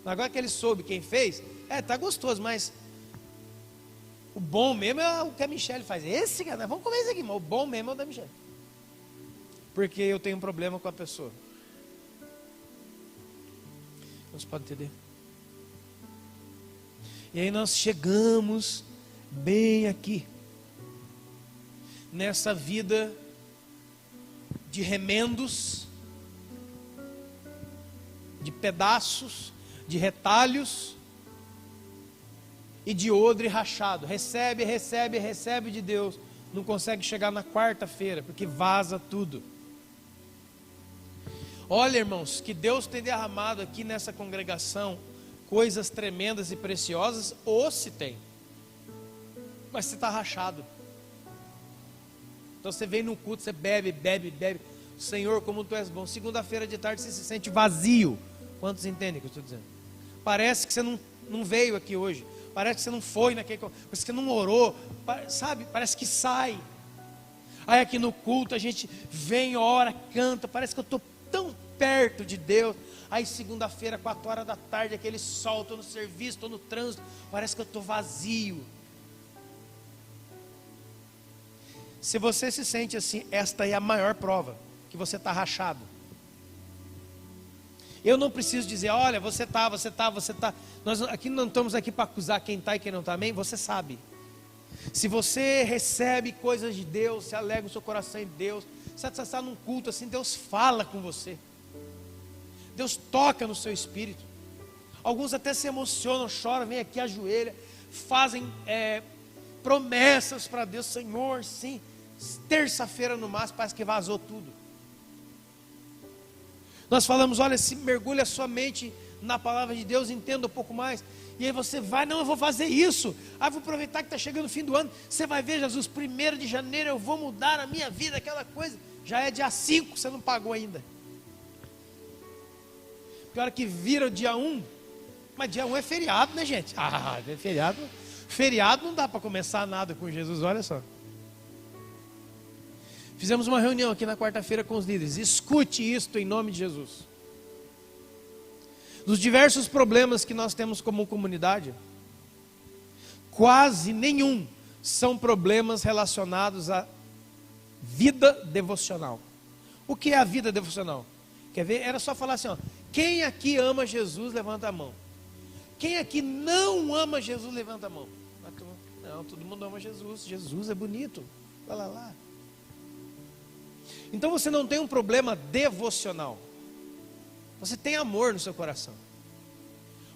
Agora que ele soube quem fez, tá gostoso, mas o bom mesmo é o que a Michelle faz. Esse, cara, vamos comer esse aqui, mas o bom mesmo é o da Michelle. Porque eu tenho um problema com a pessoa. Você pode entender? E aí nós chegamos bem aqui, nessa vida de remendos, de pedaços, de retalhos e de odre rachado. Recebe de Deus. Não consegue chegar na quarta-feira, porque vaza tudo. Olha, irmãos, que Deus tem derramado aqui nessa congregação coisas tremendas e preciosas, ou se tem, mas você está rachado. Então você vem no culto, você bebe. Senhor, como tu és bom. Segunda-feira de tarde você se sente vazio. Quantos entendem o que eu estou dizendo? Parece que você não veio aqui hoje. Parece que você não foi naquele, parece que você não orou, sabe? Parece que sai. Aí aqui no culto a gente vem, ora, canta. Parece que eu estou tão perto de Deus. Aí segunda-feira, 4 horas da tarde, aquele sol, estou no serviço, estou no trânsito, parece que eu estou vazio. Se você se sente assim, esta é a maior prova que você está rachado. Eu não preciso dizer, olha, você está. Nós aqui não estamos aqui para acusar quem está e quem não está, amém? Você sabe. Se você recebe coisas de Deus, se alegra o seu coração em Deus, você está num culto assim, Deus fala com você. Deus toca no seu espírito. Alguns até se emocionam, choram, vêm aqui, ajoelham, fazem promessas para Deus. Senhor, sim, terça-feira no máximo, parece que vazou tudo. Nós falamos, olha, se mergulha a sua mente na palavra de Deus, entenda um pouco mais. E aí você vai, não, eu vou fazer isso. Vou aproveitar que está chegando o fim do ano. Você vai ver, Jesus, 1º de janeiro eu vou mudar a minha vida, aquela coisa. Já é dia 5, você não pagou ainda. Pior que vira o dia 1, mas dia 1 é feriado, né, gente? É feriado. Feriado não dá para começar nada com Jesus, olha só. Fizemos uma reunião aqui na quarta-feira com os líderes. Escute isto em nome de Jesus. Dos diversos problemas que nós temos como comunidade, quase nenhum são problemas relacionados à vida devocional. O que é a vida devocional? Quer ver? Era só falar assim, ó. Quem aqui ama Jesus, levanta a mão. Quem aqui não ama Jesus, levanta a mão. Não, todo mundo ama Jesus. Jesus é bonito. Vai lá. Então você não tem um problema devocional. Você tem amor no seu coração.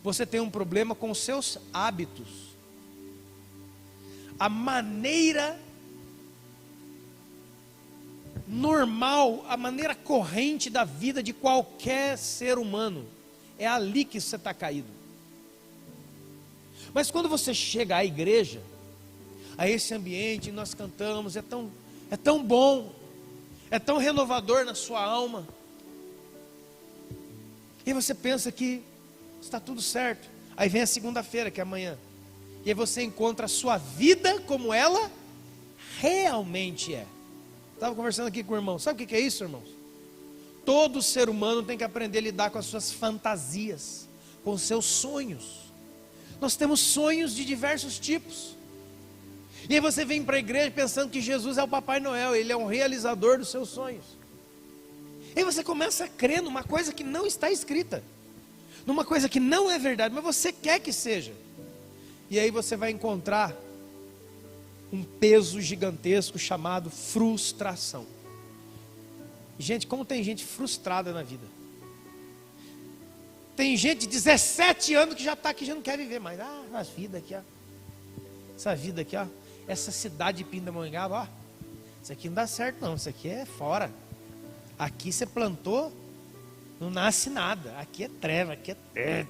Você tem um problema com os seus hábitos. A maneira normal, a maneira corrente da vida de qualquer ser humano. É ali que você está caído. Mas quando você chega à igreja, a esse ambiente, nós cantamos, é tão bom, é tão renovador na sua alma. E você pensa que está tudo certo. Aí vem a segunda-feira, que é amanhã. E aí você encontra a sua vida como ela realmente é. Estava conversando aqui com o irmão. Sabe o que é isso, irmãos? Todo ser humano tem que aprender a lidar com as suas fantasias, com os seus sonhos. Nós temos sonhos de diversos tipos. E aí você vem para a igreja pensando que Jesus é o Papai Noel, ele é um realizador dos seus sonhos. E aí você começa a crer numa coisa que não está escrita, numa coisa que não é verdade, mas você quer que seja. E aí você vai encontrar um peso gigantesco chamado frustração. Gente, como tem gente frustrada na vida. Tem gente de 17 anos que já está aqui, já não quer viver mais. A vida aqui, ó. essa vida aqui, ó, essa cidade de Pindamonhangaba, ó, isso aqui não dá certo não, isso aqui é fora. Aqui você plantou, não nasce nada. Aqui é treva, aqui é treva.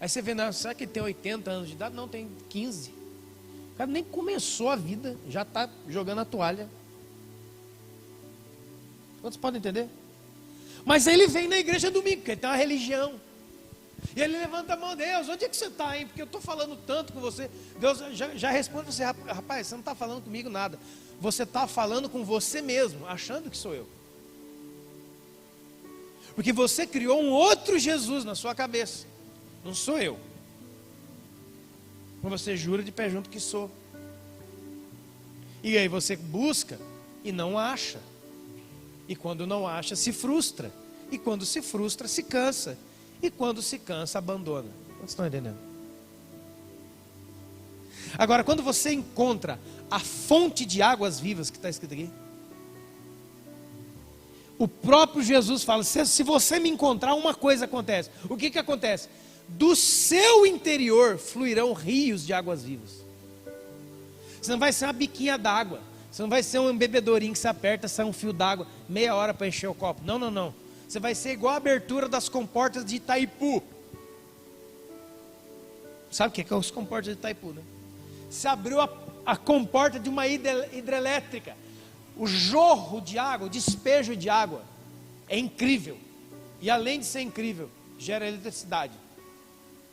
Aí você vê, não, será que ele tem 80 anos de idade? Não, tem 15. O cara nem começou a vida, já está jogando a toalha. Quantos podem entender? Mas aí ele vem na igreja domingo, porque ele tem uma religião. E ele levanta a mão, Deus, onde é que você está, hein? Porque eu estou falando tanto com você. Deus já responde você, rapaz, você não está falando comigo nada. Você está falando com você mesmo, achando que sou eu. Porque você criou um outro Jesus na sua cabeça. Não sou eu. Mas você jura de pé junto que sou. E aí você busca e não acha. E quando não acha, se frustra. E quando se frustra, se cansa. E quando se cansa, abandona. Vocês estão entendendo? Agora, quando você encontra a fonte de águas vivas, que está escrito aqui, o próprio Jesus fala, se você me encontrar, uma coisa acontece. O que acontece? Do seu interior fluirão rios de águas vivas. Você não vai ser uma biquinha d'água. Você não vai ser um bebedorinho que você aperta, sai um fio d'água, meia hora para encher o copo. Não, não, não. Você vai ser igual a abertura das comportas de Itaipu. Sabe o que é os comportas de Itaipu, né? Você abriu a comporta de uma hidrelétrica. O jorro de água, o despejo de água é incrível. E além de ser incrível, gera eletricidade.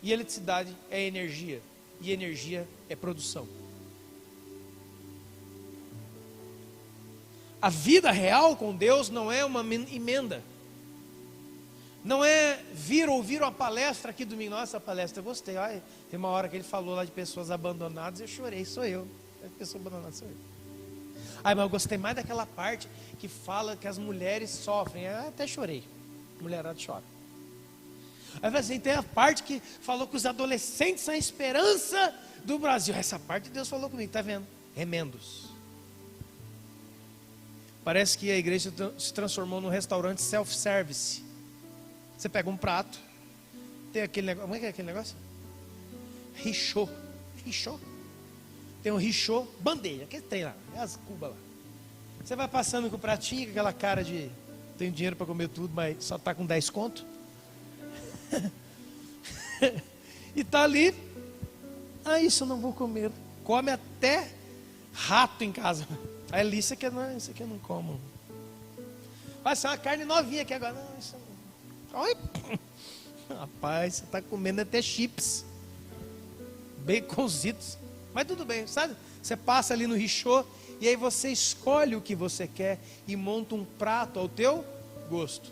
E eletricidade é energia. E energia é produção. A vida real com Deus não é uma emenda. Não é ouvir uma palestra aqui domingo. Nossa, a palestra eu gostei. Olha, tem uma hora que ele falou lá de pessoas abandonadas, eu chorei, sou eu. A pessoa abandonada sou eu. Mas eu gostei mais daquela parte que fala que as mulheres sofrem. Eu até chorei. Mulherada chora. Aí assim, tem a parte que falou que os adolescentes são a esperança do Brasil. Essa parte Deus falou comigo, tá vendo? Remendos. Parece que a igreja se transformou num restaurante self-service. Você pega um prato, tem aquele negócio, como é que é aquele negócio? Richô. Tem um richô, bandeja, que tem lá, é as cubas lá. Você vai passando com o pratinho, com aquela cara de tenho dinheiro para comer tudo, mas só está com 10 conto. E tá ali, isso eu não vou comer. Come até rato em casa. Aí isso aqui eu não como. Vai ser uma carne novinha aqui agora. Não, isso não. Oi. Rapaz, você está comendo até chips, baconzitos, mas tudo bem, sabe? Você passa ali no richô e aí você escolhe o que você quer e monta um prato ao teu gosto.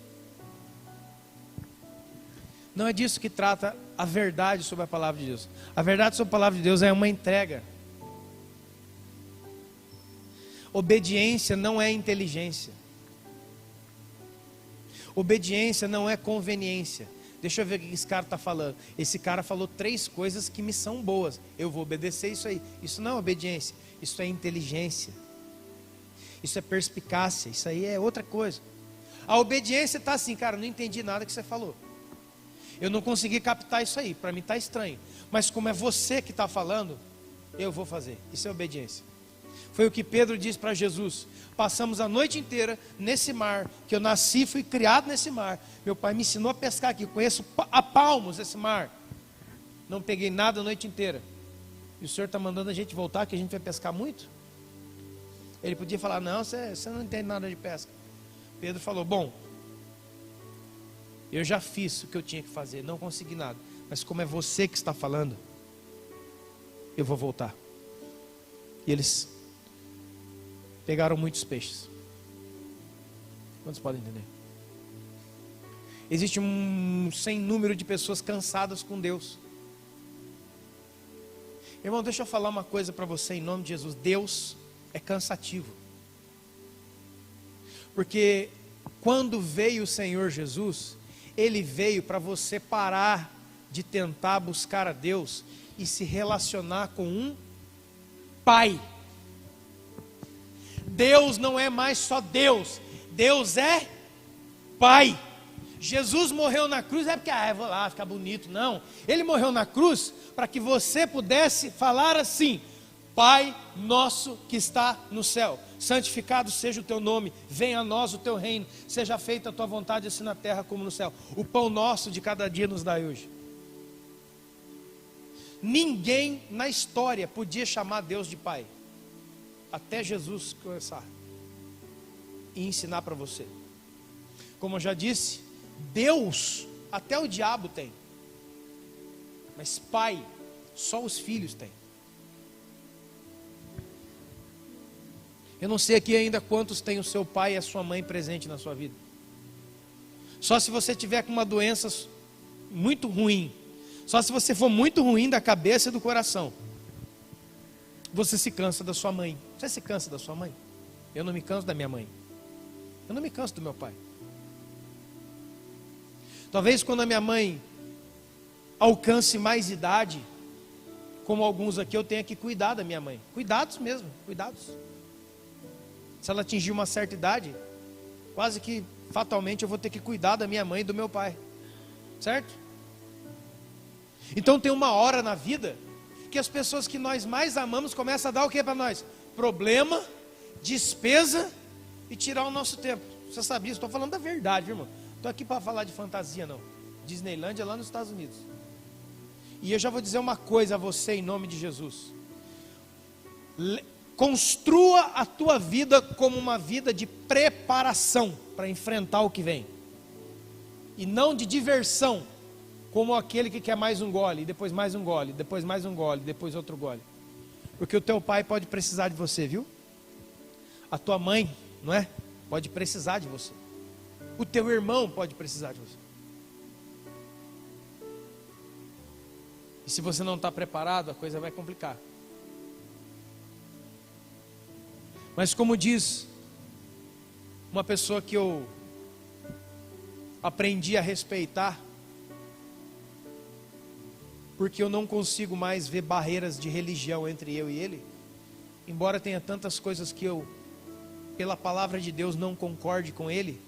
Não é disso que trata a verdade sobre a palavra de Deus. A verdade sobre a palavra de Deus é uma entrega. Obediência não é inteligência. Obediência não é conveniência. Deixa eu ver o que esse cara está falando. Esse cara falou 3 coisas que me são boas. Eu vou obedecer isso aí. Isso não é obediência. Isso é inteligência. Isso é perspicácia. Isso aí é outra coisa. A obediência está assim, cara, não entendi nada que você falou. Eu não consegui captar isso aí. Para mim está estranho. Mas como é você que está falando, eu vou fazer. Isso é obediência. Foi o que Pedro disse para Jesus. Passamos a noite inteira nesse mar, que eu nasci, fui criado nesse mar. Meu pai me ensinou a pescar aqui, conheço a palmos esse mar. Não peguei nada a noite inteira. E o Senhor está mandando a gente voltar, que a gente vai pescar muito? Ele podia falar, não, você não entende nada de pesca. Pedro falou, bom, eu já fiz o que eu tinha que fazer, não consegui nada. Mas como é você que está falando, eu vou voltar. E eles pegaram muitos peixes. Quantos podem entender? Existe um sem número de pessoas cansadas com Deus. Irmão, deixa eu falar uma coisa para você em nome de Jesus. Deus é cansativo. Porque quando veio o Senhor Jesus, Ele veio para você parar de tentar buscar a Deus e se relacionar com um Pai. Deus não é mais só Deus, Deus é Pai. Jesus morreu na cruz, é porque, eu vou lá ficar bonito. Não, Ele morreu na cruz para que você pudesse falar assim: Pai nosso que está no céu, santificado seja o teu nome, venha a nós o teu reino, seja feita a tua vontade assim na terra como no céu. O pão nosso de cada dia nos dai hoje. Ninguém na história podia chamar Deus de Pai, até Jesus começar e ensinar para você. Como eu já disse, Deus, até o diabo tem, mas Pai, só os filhos têm. Eu não sei aqui ainda quantos tem o seu pai e a sua mãe presente na sua vida. Só se você tiver com uma doença muito ruim, só se você for muito ruim da cabeça e do coração, você se cansa da sua mãe. Você se cansa da sua mãe? Eu não me canso da minha mãe. Eu não me canso do meu pai. Talvez quando a minha mãe alcance mais idade, como alguns aqui, eu tenha que cuidar da minha mãe. Cuidados mesmo, cuidados. Se ela atingir uma certa idade, quase que fatalmente eu vou ter que cuidar da minha mãe e do meu pai. Certo? Então tem uma hora na vida que as pessoas que nós mais amamos começam a dar o que para nós? Problema, despesa e tirar o nosso tempo. Você sabia? Estou falando da verdade, viu, irmão? Estou aqui para falar de fantasia, não. Disneylândia é lá nos Estados Unidos. E eu já vou dizer uma coisa a você em nome de Jesus. Construa a tua vida como uma vida de preparação para enfrentar o que vem. E não de diversão, como aquele que quer mais um gole, depois mais um gole, depois mais um gole, depois outro gole. Porque o teu pai pode precisar de você, viu? A tua mãe, não é? Pode precisar de você. O teu irmão pode precisar de você. E se você não está preparado, a coisa vai complicar. Mas como diz uma pessoa que eu aprendi a respeitar, porque eu não consigo mais ver barreiras de religião entre eu e ele, embora tenha tantas coisas que eu, pela palavra de Deus, não concorde com ele,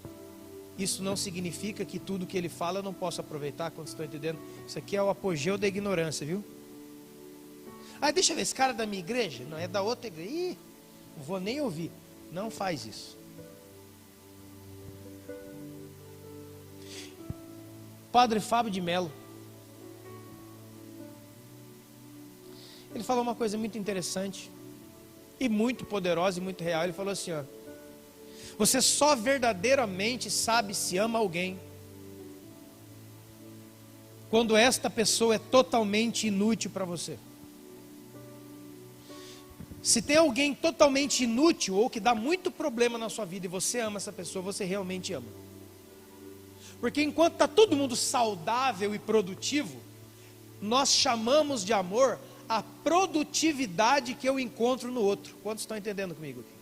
isso não significa que tudo que ele fala eu não posso aproveitar. Quando estou entendendo, isso aqui é o apogeu da ignorância, viu? Deixa eu ver, esse cara é da minha igreja? Não, é da outra igreja. Ih, não vou nem ouvir. Não faz isso. Padre Fábio de Mello, ele falou uma coisa muito interessante e muito poderosa e muito real. Ele falou assim, ó: você só verdadeiramente sabe se ama alguém quando esta pessoa é totalmente inútil para você. Se tem alguém totalmente inútil ou que dá muito problema na sua vida e você ama essa pessoa, você realmente ama. Porque enquanto está todo mundo saudável e produtivo, nós chamamos de amor a produtividade que eu encontro no outro. Quantos estão entendendo comigo aqui?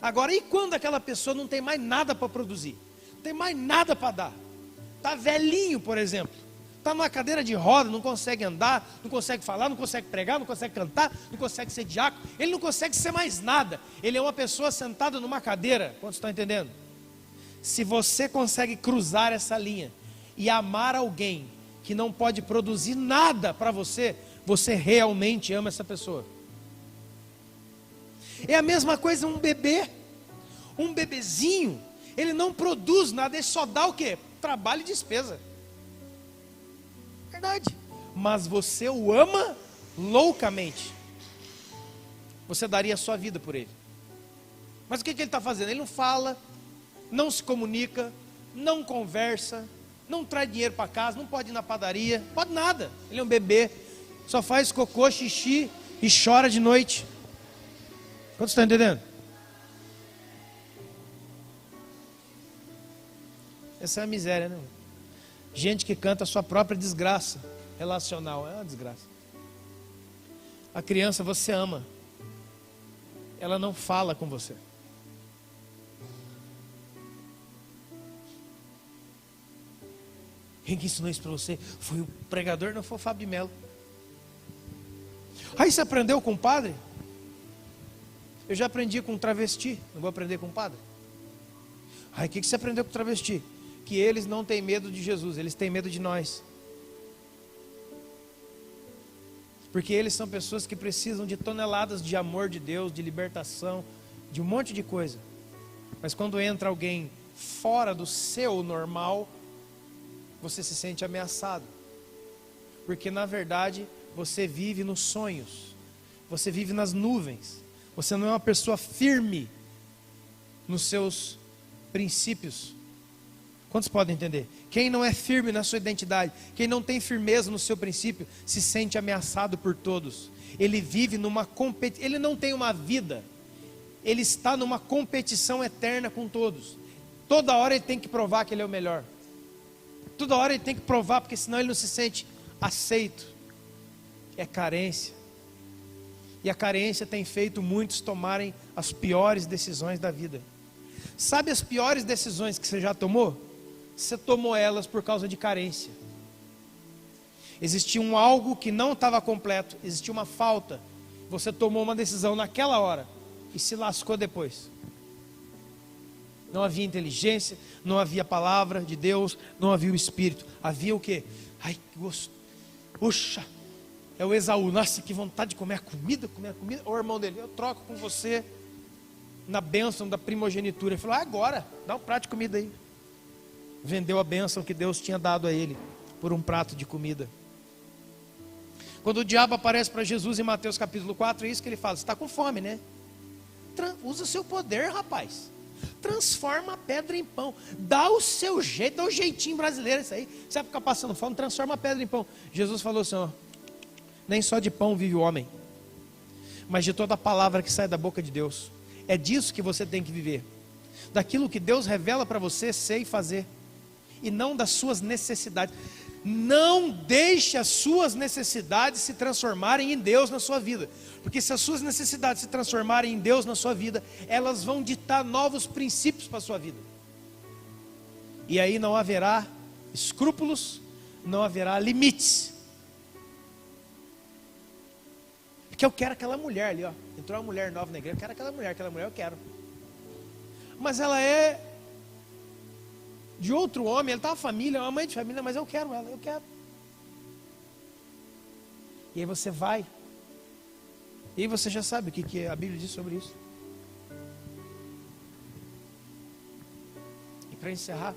Agora, e quando aquela pessoa não tem mais nada para produzir? Não tem mais nada para dar? Está velhinho, por exemplo. Está numa cadeira de roda, não consegue andar, não consegue falar, não consegue pregar, não consegue cantar, não consegue ser diácono. Ele não consegue ser mais nada. Ele é uma pessoa sentada numa cadeira. Quantos estão entendendo? Se você consegue cruzar essa linha e amar alguém que não pode produzir nada para você, você realmente ama essa pessoa. É a mesma coisa um bebê. Um bebezinho, ele não produz nada, ele só dá o quê? Trabalho e despesa. Verdade. Mas você o ama loucamente. Você daria a sua vida por ele. Mas o que ele está fazendo? Ele não fala, não se comunica, não conversa, não traz dinheiro para casa, não pode ir na padaria, não pode nada. Ele é um bebê, só faz cocô, xixi e chora de noite. Quantos estão entendendo? Essa é a miséria, né? Gente que canta a sua própria desgraça relacional, é uma desgraça. A criança você ama, ela não fala com você. Quem que ensinou isso para você? Foi o pregador, não foi o Fábio de Mello. Aí você aprendeu com o padre? Eu já aprendi com um travesti, não vou aprender com o padre. Aí o que você aprendeu com o travesti? que eles não têm medo de Jesus, eles têm medo de nós. Porque eles são pessoas que precisam de toneladas de amor de Deus, de libertação, de um monte de coisa. Mas quando entra alguém fora do seu normal, você se sente ameaçado. Porque na verdade, você vive nos sonhos. Você vive nas nuvens. Você não é uma pessoa firme nos seus princípios. Quantos podem entender? Quem não é firme na sua identidade, quem não tem firmeza no seu princípio, se sente ameaçado por todos. Ele vive numa competição, ele não tem uma vida, ele está numa competição eterna com todos. Toda hora ele tem que provar que ele é o melhor. Toda hora ele tem que provar, porque senão ele não se sente aceito. É carência. E a carência tem feito muitos tomarem as piores decisões da vida. Sabe as piores decisões que você já tomou? Você tomou elas por causa de carência. Existia um algo que não estava completo, existia uma falta. Você tomou uma decisão naquela hora e se lascou depois. Não havia inteligência, não havia palavra de Deus, não havia o Espírito. Havia o quê? Ai, que gosto. Puxa, é o Esaú. Nossa, que vontade de comer comida. O irmão dele, eu troco com você na bênção da primogenitura. Ele falou, agora, dá um prato de comida aí. Vendeu a bênção que Deus tinha dado a ele por um prato de comida. Quando o diabo aparece para Jesus em Mateus capítulo 4, é isso que ele fala: você está com fome, né? Usa seu poder, rapaz. Transforma a pedra em pão. Dá o seu jeito, dá o jeitinho brasileiro isso aí. Você vai ficar passando fome, transforma a pedra em pão. Jesus falou assim, ó, nem só de pão vive o homem, mas de toda a palavra que sai da boca de Deus. É disso que você tem que viver. Daquilo que Deus revela para você ser e fazer. E não das suas necessidades. Não deixe as suas necessidades se transformarem em Deus na sua vida. Porque se as suas necessidades se transformarem em Deus na sua vida, elas vão ditar novos princípios para a sua vida. E aí não haverá escrúpulos, não haverá limites. Porque eu quero aquela mulher ali, ó. Entrou uma mulher nova na igreja, eu quero aquela mulher eu quero. Mas ela é de outro homem, ela está uma família, uma mãe de família, mas eu quero ela, eu quero. E aí você vai. E aí você já sabe o que a Bíblia diz sobre isso. E para encerrar,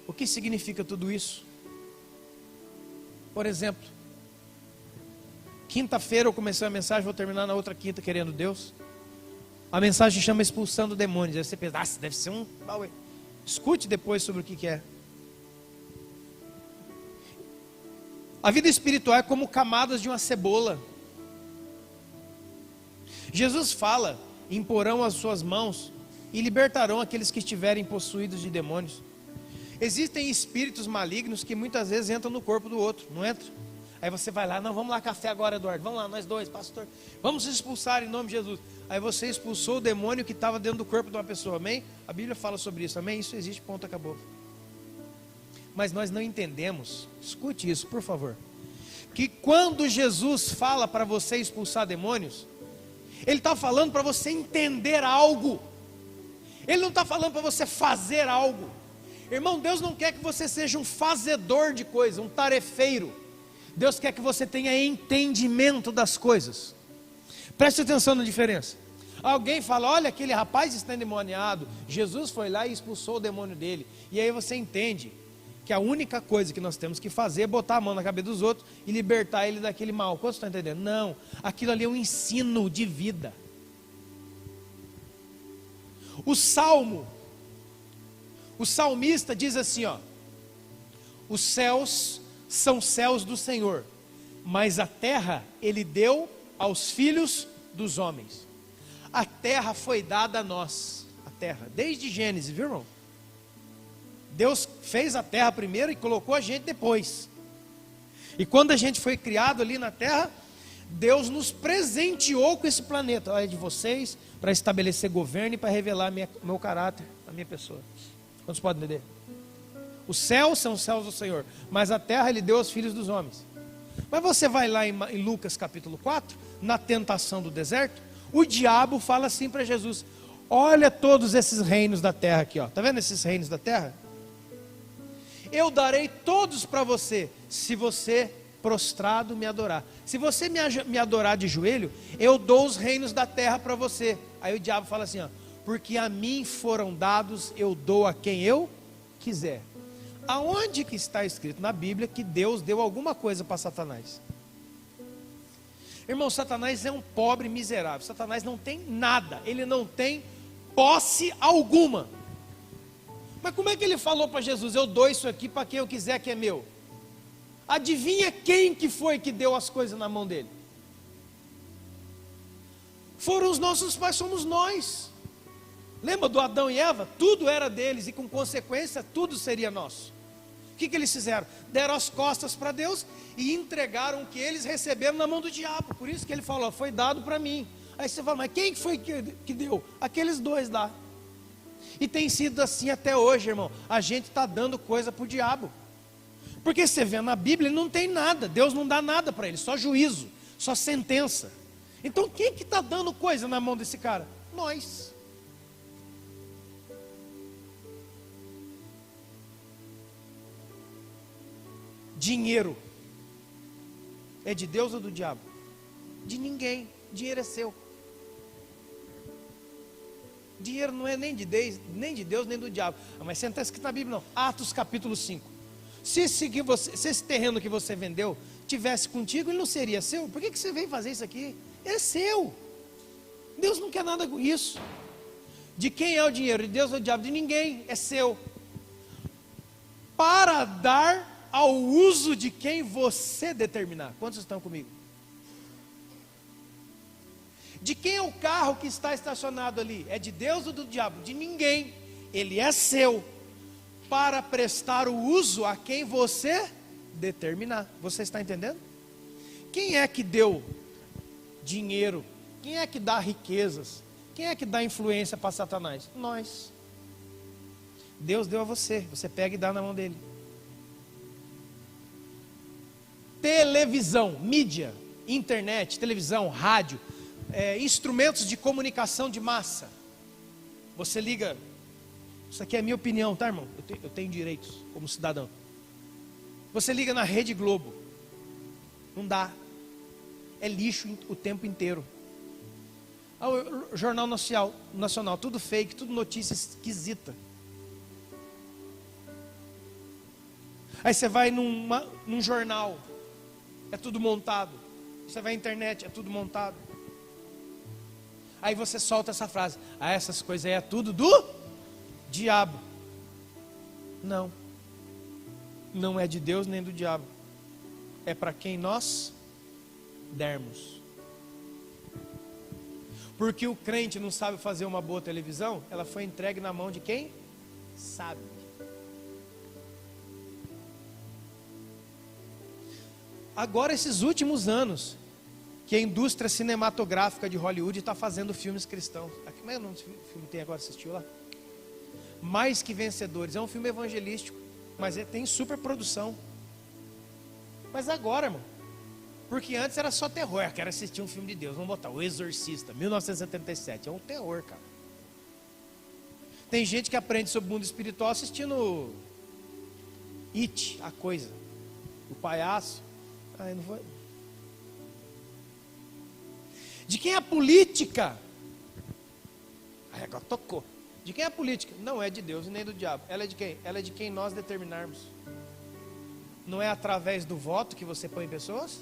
o que significa tudo isso? Por exemplo, quinta-feira eu comecei a mensagem, vou terminar na outra quinta, querendo Deus. A mensagem chama expulsando demônios. Aí você pensa, deve ser um... Escute depois sobre o que é. A vida espiritual é como camadas de uma cebola. Jesus fala, imporão as suas mãos e libertarão aqueles que estiverem possuídos de demônios. Existem espíritos malignos que muitas vezes entram no corpo do outro, não entra? Aí você vai lá, não, vamos lá café agora, Eduardo, vamos lá, nós dois, pastor, vamos expulsar em nome de Jesus. Aí você expulsou o demônio que estava dentro do corpo de uma pessoa, amém? A Bíblia fala sobre isso, amém? Isso existe, ponto, acabou. Mas nós não entendemos, escute isso, por favor, que quando Jesus fala para você expulsar demônios, Ele está falando para você entender algo, Ele não está falando para você fazer algo. Irmão, Deus não quer que você seja um fazedor de coisas, um tarefeiro. Deus quer que você tenha entendimento das coisas. Preste atenção na diferença. Alguém fala, olha, aquele rapaz está endemoniado. Jesus foi lá e expulsou o demônio dele. E aí você entende que a única coisa que nós temos que fazer é botar a mão na cabeça dos outros e libertar ele daquele mal. Quantos estão entendendo? Não, aquilo ali é um ensino de vida. O salmista diz assim, ó: os céus são céus do Senhor, mas a terra Ele deu aos filhos dos homens. A terra foi dada a nós, a terra, desde Gênesis, viu, irmão? Deus fez a terra primeiro e colocou a gente depois. E quando a gente foi criado ali na terra, Deus nos presenteou com esse planeta. Olha, de vocês, para estabelecer governo e para revelar meu caráter, a minha pessoa. Quantos podem entender? Os céus são os céus do Senhor, mas a terra Ele deu aos filhos dos homens. Mas você vai lá em Lucas capítulo 4, na tentação do deserto, o diabo fala assim para Jesus: olha todos esses reinos da terra aqui, ó. Tá vendo esses reinos da terra? eu darei todos para você, se você prostrado me adorar. Se você me adorar de joelho, eu dou os reinos da terra para você. Aí o diabo fala assim, ó, porque a mim foram dados, eu dou a quem eu quiser. Aonde que está escrito na Bíblia que Deus deu alguma coisa para Satanás? Irmão, Satanás é um pobre miserável. Satanás não tem nada, ele não tem posse alguma. Mas como é que ele falou para Jesus, eu dou isso aqui para quem eu quiser que é meu? Adivinha quem que foi que deu as coisas na mão dele? Foram os nossos pais, somos nós. Lembra do Adão e Eva? Tudo era deles e com consequência tudo seria nosso. O que eles fizeram? Deram as costas para Deus e entregaram o que eles receberam na mão do diabo. Por isso que ele falou, foi dado para mim. Aí você fala, mas quem foi que deu? Aqueles dois lá. E tem sido assim até hoje, irmão. A gente está dando coisa para o diabo. Porque você vê na Bíblia, ele não tem nada. Deus não dá nada para ele, só juízo, só sentença. Então quem que está dando coisa na mão desse cara? Nós. Dinheiro é de Deus ou do diabo? De ninguém. Dinheiro é seu. Dinheiro não é nem de Deus, nem do diabo. Mas você não está escrito na Bíblia não. Atos capítulo 5. Se esse terreno que você vendeu tivesse contigo, ele não seria seu? Por que você veio fazer isso aqui? É seu. Deus não quer nada com isso. De quem é o dinheiro? De Deus ou do diabo? De ninguém. É seu. Para dar ao uso de quem você determinar. Quantos estão comigo? De quem é o carro que está estacionado ali? É de Deus ou do diabo? De ninguém. Ele é seu, para prestar o uso a quem você determinar. Você está entendendo? Quem é que deu dinheiro? Quem é que dá riquezas? Quem é que dá influência para Satanás? Nós. Deus deu a você. Você pega e dá na mão dele. Televisão, mídia, internet, televisão, rádio, instrumentos de comunicação de massa. Você liga, isso aqui é a minha opinião, tá, irmão? Eu tenho direitos como cidadão. Você liga na Rede Globo, não dá, é lixo o tempo inteiro. O Jornal Nacional, tudo fake, tudo notícia esquisita. Aí você vai num jornal, é tudo montado. Você vai na internet, é tudo montado. Aí você solta essa frase, essas coisas aí é tudo do diabo. Não, não é de Deus nem do diabo. É para quem nós dermos. Porque o crente não sabe fazer uma boa televisão, ela foi entregue na mão de quem sabe. Agora, esses últimos anos, que a indústria cinematográfica de Hollywood está fazendo filmes cristãos. Como é o nome desse filme que tem agora? Assistiu lá? Mais que Vencedores. É um filme evangelístico, mas tem super produção. Mas agora, irmão, porque antes era só terror. Eu quero assistir um filme de Deus. Vamos botar O Exorcista, 1977. É um terror, cara. Tem gente que aprende sobre o mundo espiritual assistindo It, a coisa. O palhaço. Não foi. De quem é a política? Agora tocou. De quem é a política? Não é de Deus e nem do diabo. Ela é de quem? Ela é de quem nós determinarmos. Não é através do voto que você põe pessoas?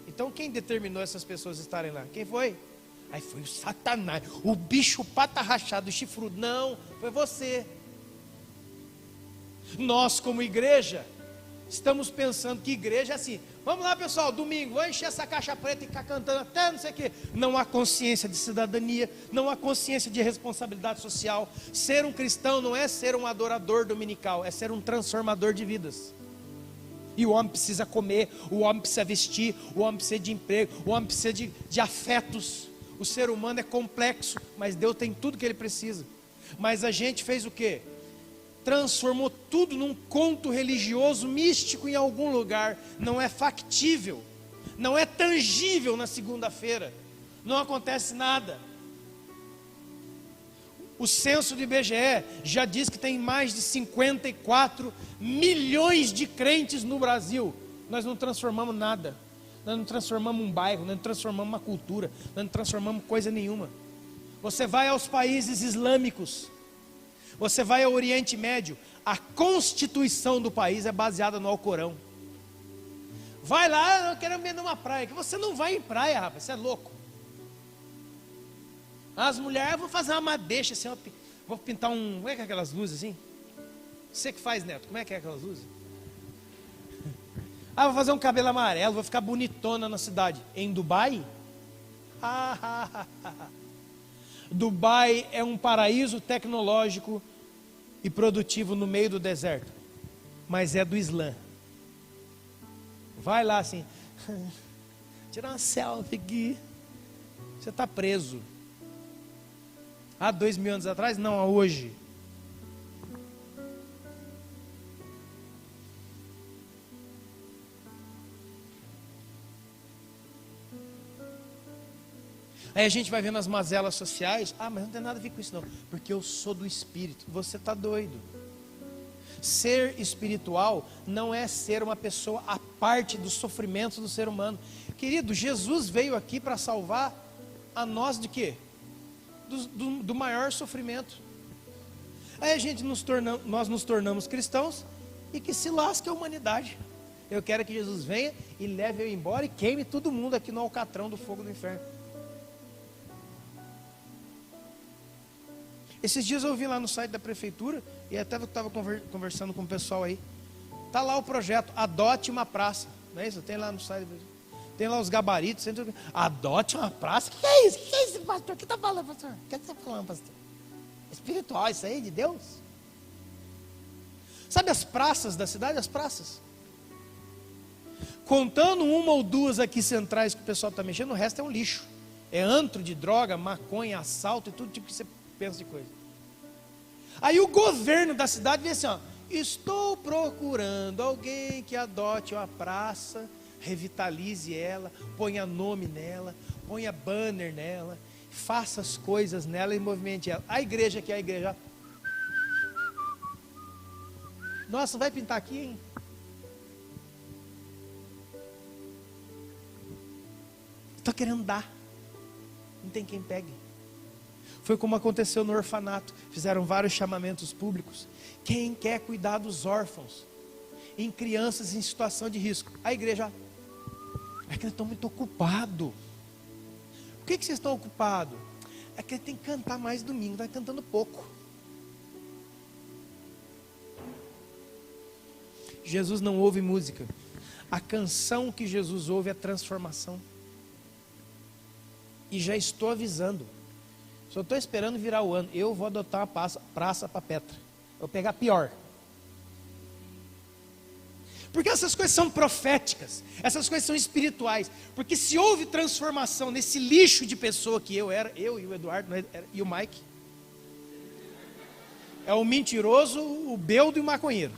Então quem determinou essas pessoas estarem lá? Quem foi? Aí foi o Satanás, o bicho pata rachado, o chifrudo. Não, foi você. Nós como igreja estamos pensando que igreja é assim. Vamos lá, pessoal, domingo, vamos encher essa caixa preta e ficar cantando até não sei o quê. Não há consciência de cidadania, não há consciência de responsabilidade social. Ser um cristão não é ser um adorador dominical, é ser um transformador de vidas. E o homem precisa comer, o homem precisa vestir, o homem precisa de emprego, o homem precisa de afetos. O ser humano é complexo, mas Deus tem tudo que ele precisa. Mas a gente fez o quê? Transformou tudo num conto religioso, místico em algum lugar. Não é factível, não é tangível na segunda-feira. Não acontece nada. O censo do IBGE já diz que tem mais de 54 milhões de crentes no Brasil. Nós não transformamos nada. Nós não transformamos um bairro, nós não transformamos uma cultura, nós não transformamos coisa nenhuma. Você vai aos países islâmicos, você vai ao Oriente Médio, a constituição do país é baseada no Alcorão. Vai lá, eu quero ver numa praia, que você não vai em praia, rapaz, você é louco. As mulheres, vou fazer uma madeixa assim, vou pintar como é que é aquelas luzes assim? Você que faz, Neto, como é que é aquelas luzes? Vou fazer um cabelo amarelo, vou ficar bonitona na cidade. Em Dubai? Dubai é um paraíso tecnológico e produtivo no meio do deserto, mas é do Islã. Vai lá assim, tirar uma selfie aqui, você está preso. Há 2000 anos atrás? Não, há hoje. Aí a gente vai vendo as mazelas sociais. Mas não tem nada a ver com isso não, porque eu sou do Espírito. Você está doido. Ser espiritual não é ser uma pessoa à parte dos sofrimentos do ser humano. Querido, Jesus veio aqui para salvar a nós de quê? Do maior sofrimento. Aí nós nos tornamos cristãos e que se lasque a humanidade. Eu quero que Jesus venha e leve eu embora e queime todo mundo aqui no alcatrão do fogo do inferno. Esses dias eu vi lá no site da prefeitura, e até estava conversando com o pessoal aí. Está lá o projeto, adote uma praça. Não é isso? Tem lá no site. Tem lá os gabaritos. Adote uma praça? O que é isso? O que é isso, pastor? O que está falando, pastor? O que você está falando, pastor? Espiritual, isso aí, de Deus? Sabe as praças da cidade? As praças. Contando uma ou duas aqui centrais que o pessoal está mexendo, o resto é um lixo. É antro de droga, maconha, assalto e tudo tipo que você pensa de coisa. Aí o governo da cidade vê assim, estou procurando alguém que adote uma praça, revitalize ela, ponha nome nela, ponha banner nela, faça as coisas nela e movimente ela. A igreja aqui, a igreja. Nossa, vai pintar aqui, hein? Estou querendo dar. Não tem quem pegue. Foi como aconteceu no orfanato. Fizeram vários chamamentos públicos. Quem quer cuidar dos órfãos, em crianças em situação de risco? A igreja. É que eles estão muito ocupados. Por que vocês estão ocupados? É que ele tem que cantar mais domingo, está cantando pouco. Jesus não ouve música. A canção que Jesus ouve é transformação. E já estou avisando. Só estou esperando virar o ano. Eu vou adotar uma praça para Petra. Eu vou pegar pior. Porque essas coisas são proféticas. Essas coisas são espirituais. Porque se houve transformação nesse lixo de pessoa que eu era, eu e o Eduardo e o Mike. É o mentiroso, o beldo e o maconheiro.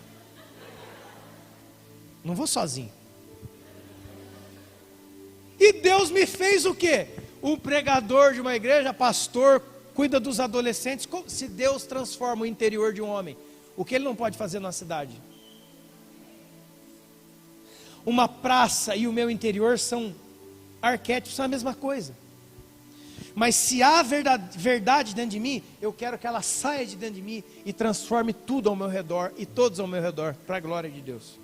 Não vou sozinho. E Deus me fez o quê? O pregador de uma igreja, pastor, cuida dos adolescentes. Se Deus transforma o interior de um homem, o que ele não pode fazer na cidade? Uma praça e o meu interior são arquétipos, são a mesma coisa. Mas se há verdade dentro de mim, eu quero que ela saia de dentro de mim e transforme tudo ao meu redor e todos ao meu redor, para a glória de Deus.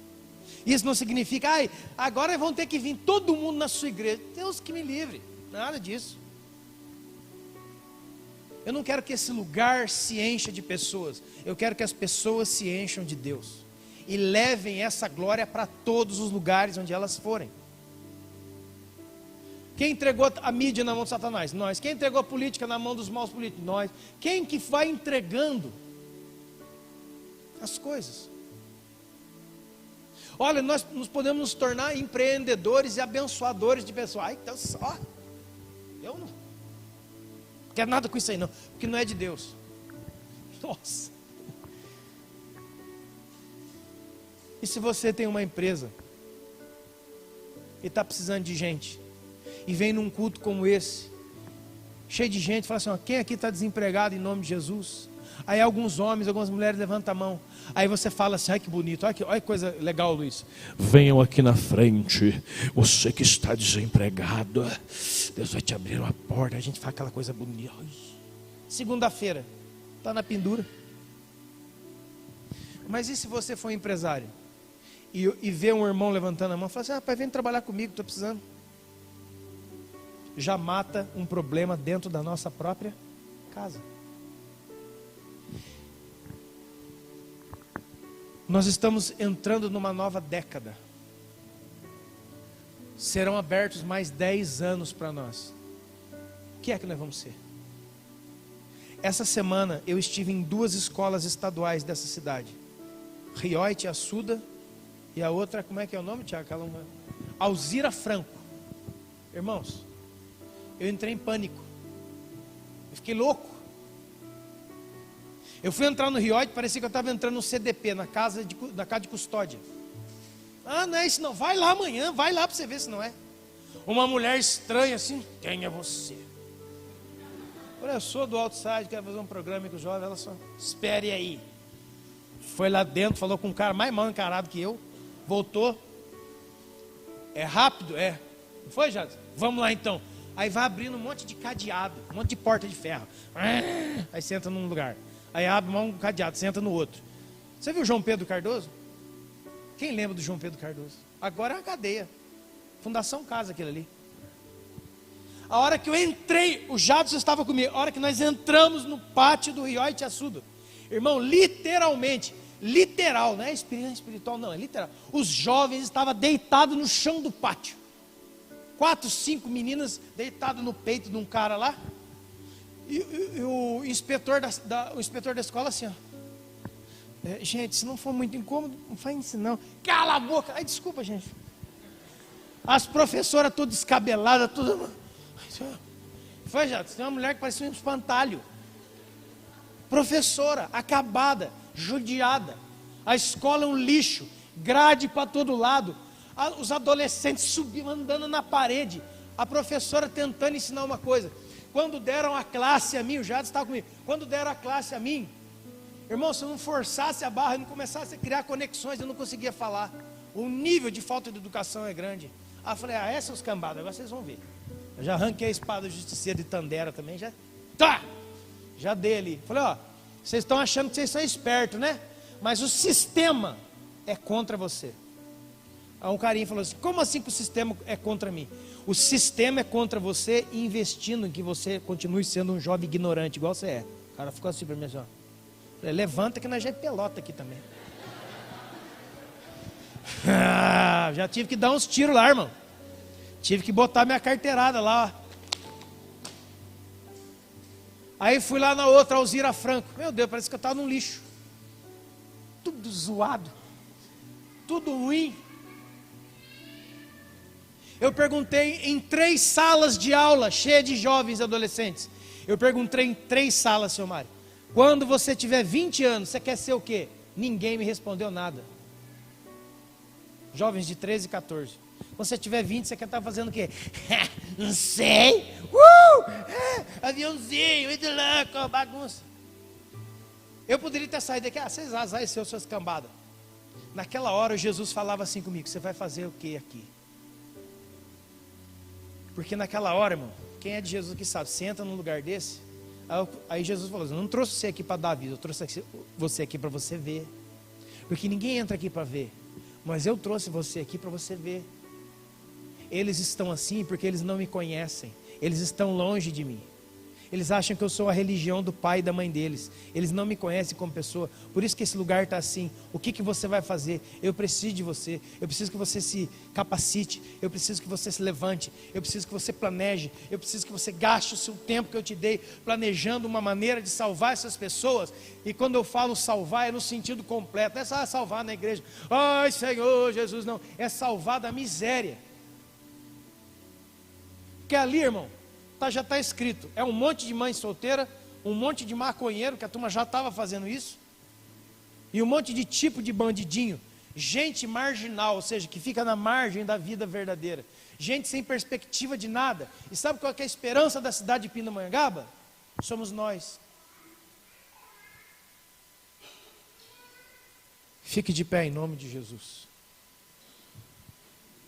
Isso não significa, agora vão ter que vir todo mundo na sua igreja. Deus que me livre. Nada disso. Eu não quero que esse lugar se encha de pessoas. Eu quero que as pessoas se encham de Deus. E levem essa glória para todos os lugares onde elas forem. Quem entregou a mídia na mão de Satanás? Nós. Quem entregou a política na mão dos maus políticos? Nós. Quem que vai entregando as coisas? Olha, nós podemos nos tornar empreendedores e abençoadores de pessoas. Então só... Eu não quero nada com isso aí não, porque não é de Deus. Nossa. E se você tem uma empresa e está precisando de gente, e vem num culto como esse, cheio de gente, fala assim, ó, quem aqui está desempregado em nome de Jesus? Aí alguns homens, algumas mulheres levantam a mão. Aí você fala assim, ai que bonito, olha que coisa legal, Luiz. Venham aqui na frente, você que está desempregado, Deus vai te abrir uma porta. A gente faz aquela coisa bonita. Segunda-feira, está na pendura. Mas e se você for empresário? E vê um irmão levantando a mão, fala assim, rapaz, vem trabalhar comigo, estou precisando. Já mata um problema dentro da nossa própria casa. Nós estamos entrando numa nova década. Serão abertos mais 10 anos para nós. O que é que nós vamos ser? Essa semana eu estive em 2 escolas estaduais dessa cidade. Rioite, Açuda, e a outra, como é que é o nome, Tiago? Alzira Franco. Irmãos, eu entrei em pânico. Eu fiquei louco. Eu fui entrar no Rioite, parecia que eu estava entrando no CDP, na casa de custódia. Ah, não é isso não, vai lá amanhã, vai lá para você ver se não é. Uma mulher estranha assim, quem é você? Olha, eu sou do Outside, quero fazer um programa com os jovens. Ela só, espere aí. Foi lá dentro, falou com um cara mais mal encarado que eu, voltou. É rápido? É. Não foi, Jades? Vamos lá então. Aí vai abrindo um monte de cadeado, um monte de porta de ferro. Aí você entra num lugar. Aí abre um cadeado, você entra no outro. Você viu o João Pedro Cardoso? Quem lembra do João Pedro Cardoso? Agora é uma cadeia. Fundação Casa aquele ali. A hora que eu entrei, o Jadson estava comigo. A hora que nós entramos no pátio do Rioite Açudo. Irmão, literalmente, literal, não é espiritual não, é literal. Os jovens estavam deitados no chão do pátio. 4, 5 meninas deitadas no peito de um cara lá. E o inspetor da escola assim, ó. Gente, se não for muito incômodo, não faz isso não. Cala a boca. Ai, desculpa, gente. As professoras todas descabeladas, tudo. Foi, já, tem uma mulher que parecia um espantalho. Professora, acabada, judiada. A escola é um lixo, grade para todo lado. Os adolescentes subindo, andando na parede. A professora tentando ensinar uma coisa. Quando deram a classe a mim, o Jades estava comigo. Quando deram a classe a mim, irmão, se eu não forçasse a barra, eu não começasse a criar conexões, eu não conseguia falar. O nível de falta de educação é grande. Aí eu falei, essa é os cambados, agora vocês vão ver. Eu já arranquei a espada justiceira de Tandera também, já. Tá! Já dei ali. Falei, ó, vocês estão achando que vocês são espertos, né? Mas o sistema é contra você. Aí um carinha falou assim, como assim que o sistema é contra mim? O sistema é contra você, investindo em que você continue sendo um jovem ignorante, igual você é. O cara ficou assim para mim, assim, ó. Falei, levanta que nós já é pelota aqui também. Já tive que dar uns tiros lá, irmão. Tive que botar minha carteirada lá, ó. Aí fui lá na outra, Alzira Franco. Meu Deus, parece que eu estava num lixo. Tudo zoado. Tudo ruim. Eu perguntei em 3 salas de aula, cheias de jovens e adolescentes. Eu perguntei em 3 salas, seu Mário. Quando você tiver 20 anos, você quer ser o quê? Ninguém me respondeu nada. Jovens de 13 e 14. Quando você tiver 20, você quer estar fazendo o quê? Não sei. Aviãozinho, muito louco, bagunça. Eu poderia ter saído daqui, vocês azar suas cambadas. Naquela hora, Jesus falava assim comigo, você vai fazer o quê aqui? Porque naquela hora, irmão, quem é de Jesus aqui sabe, você entra num lugar desse, aí Jesus falou assim, eu não trouxe você aqui para dar vida, eu trouxe você aqui para você ver. Porque ninguém entra aqui para ver, mas eu trouxe você aqui para você ver. Eles estão assim porque eles não me conhecem, eles estão longe de mim. Eles acham que eu sou a religião do pai e da mãe deles. Eles não me conhecem como pessoa. Por isso que esse lugar está assim. O que você vai fazer? Eu preciso de você. Eu preciso que você se capacite. Eu preciso que você se levante. Eu preciso que você planeje. Eu preciso que você gaste o seu tempo que eu te dei planejando uma maneira de salvar essas pessoas. E quando eu falo salvar é no sentido completo. Não é só salvar na igreja. Ai, Senhor Jesus, não. É salvar da miséria. Porque ali, irmão, já está escrito, é um monte de mãe solteira, um monte de maconheiro, que a turma já estava fazendo isso, e um monte de tipo de bandidinho, gente marginal, ou seja, que fica na margem da vida verdadeira, gente sem perspectiva de nada. E sabe qual é a esperança da cidade de Pindamonhangaba? Somos nós. Fique de pé em nome de Jesus.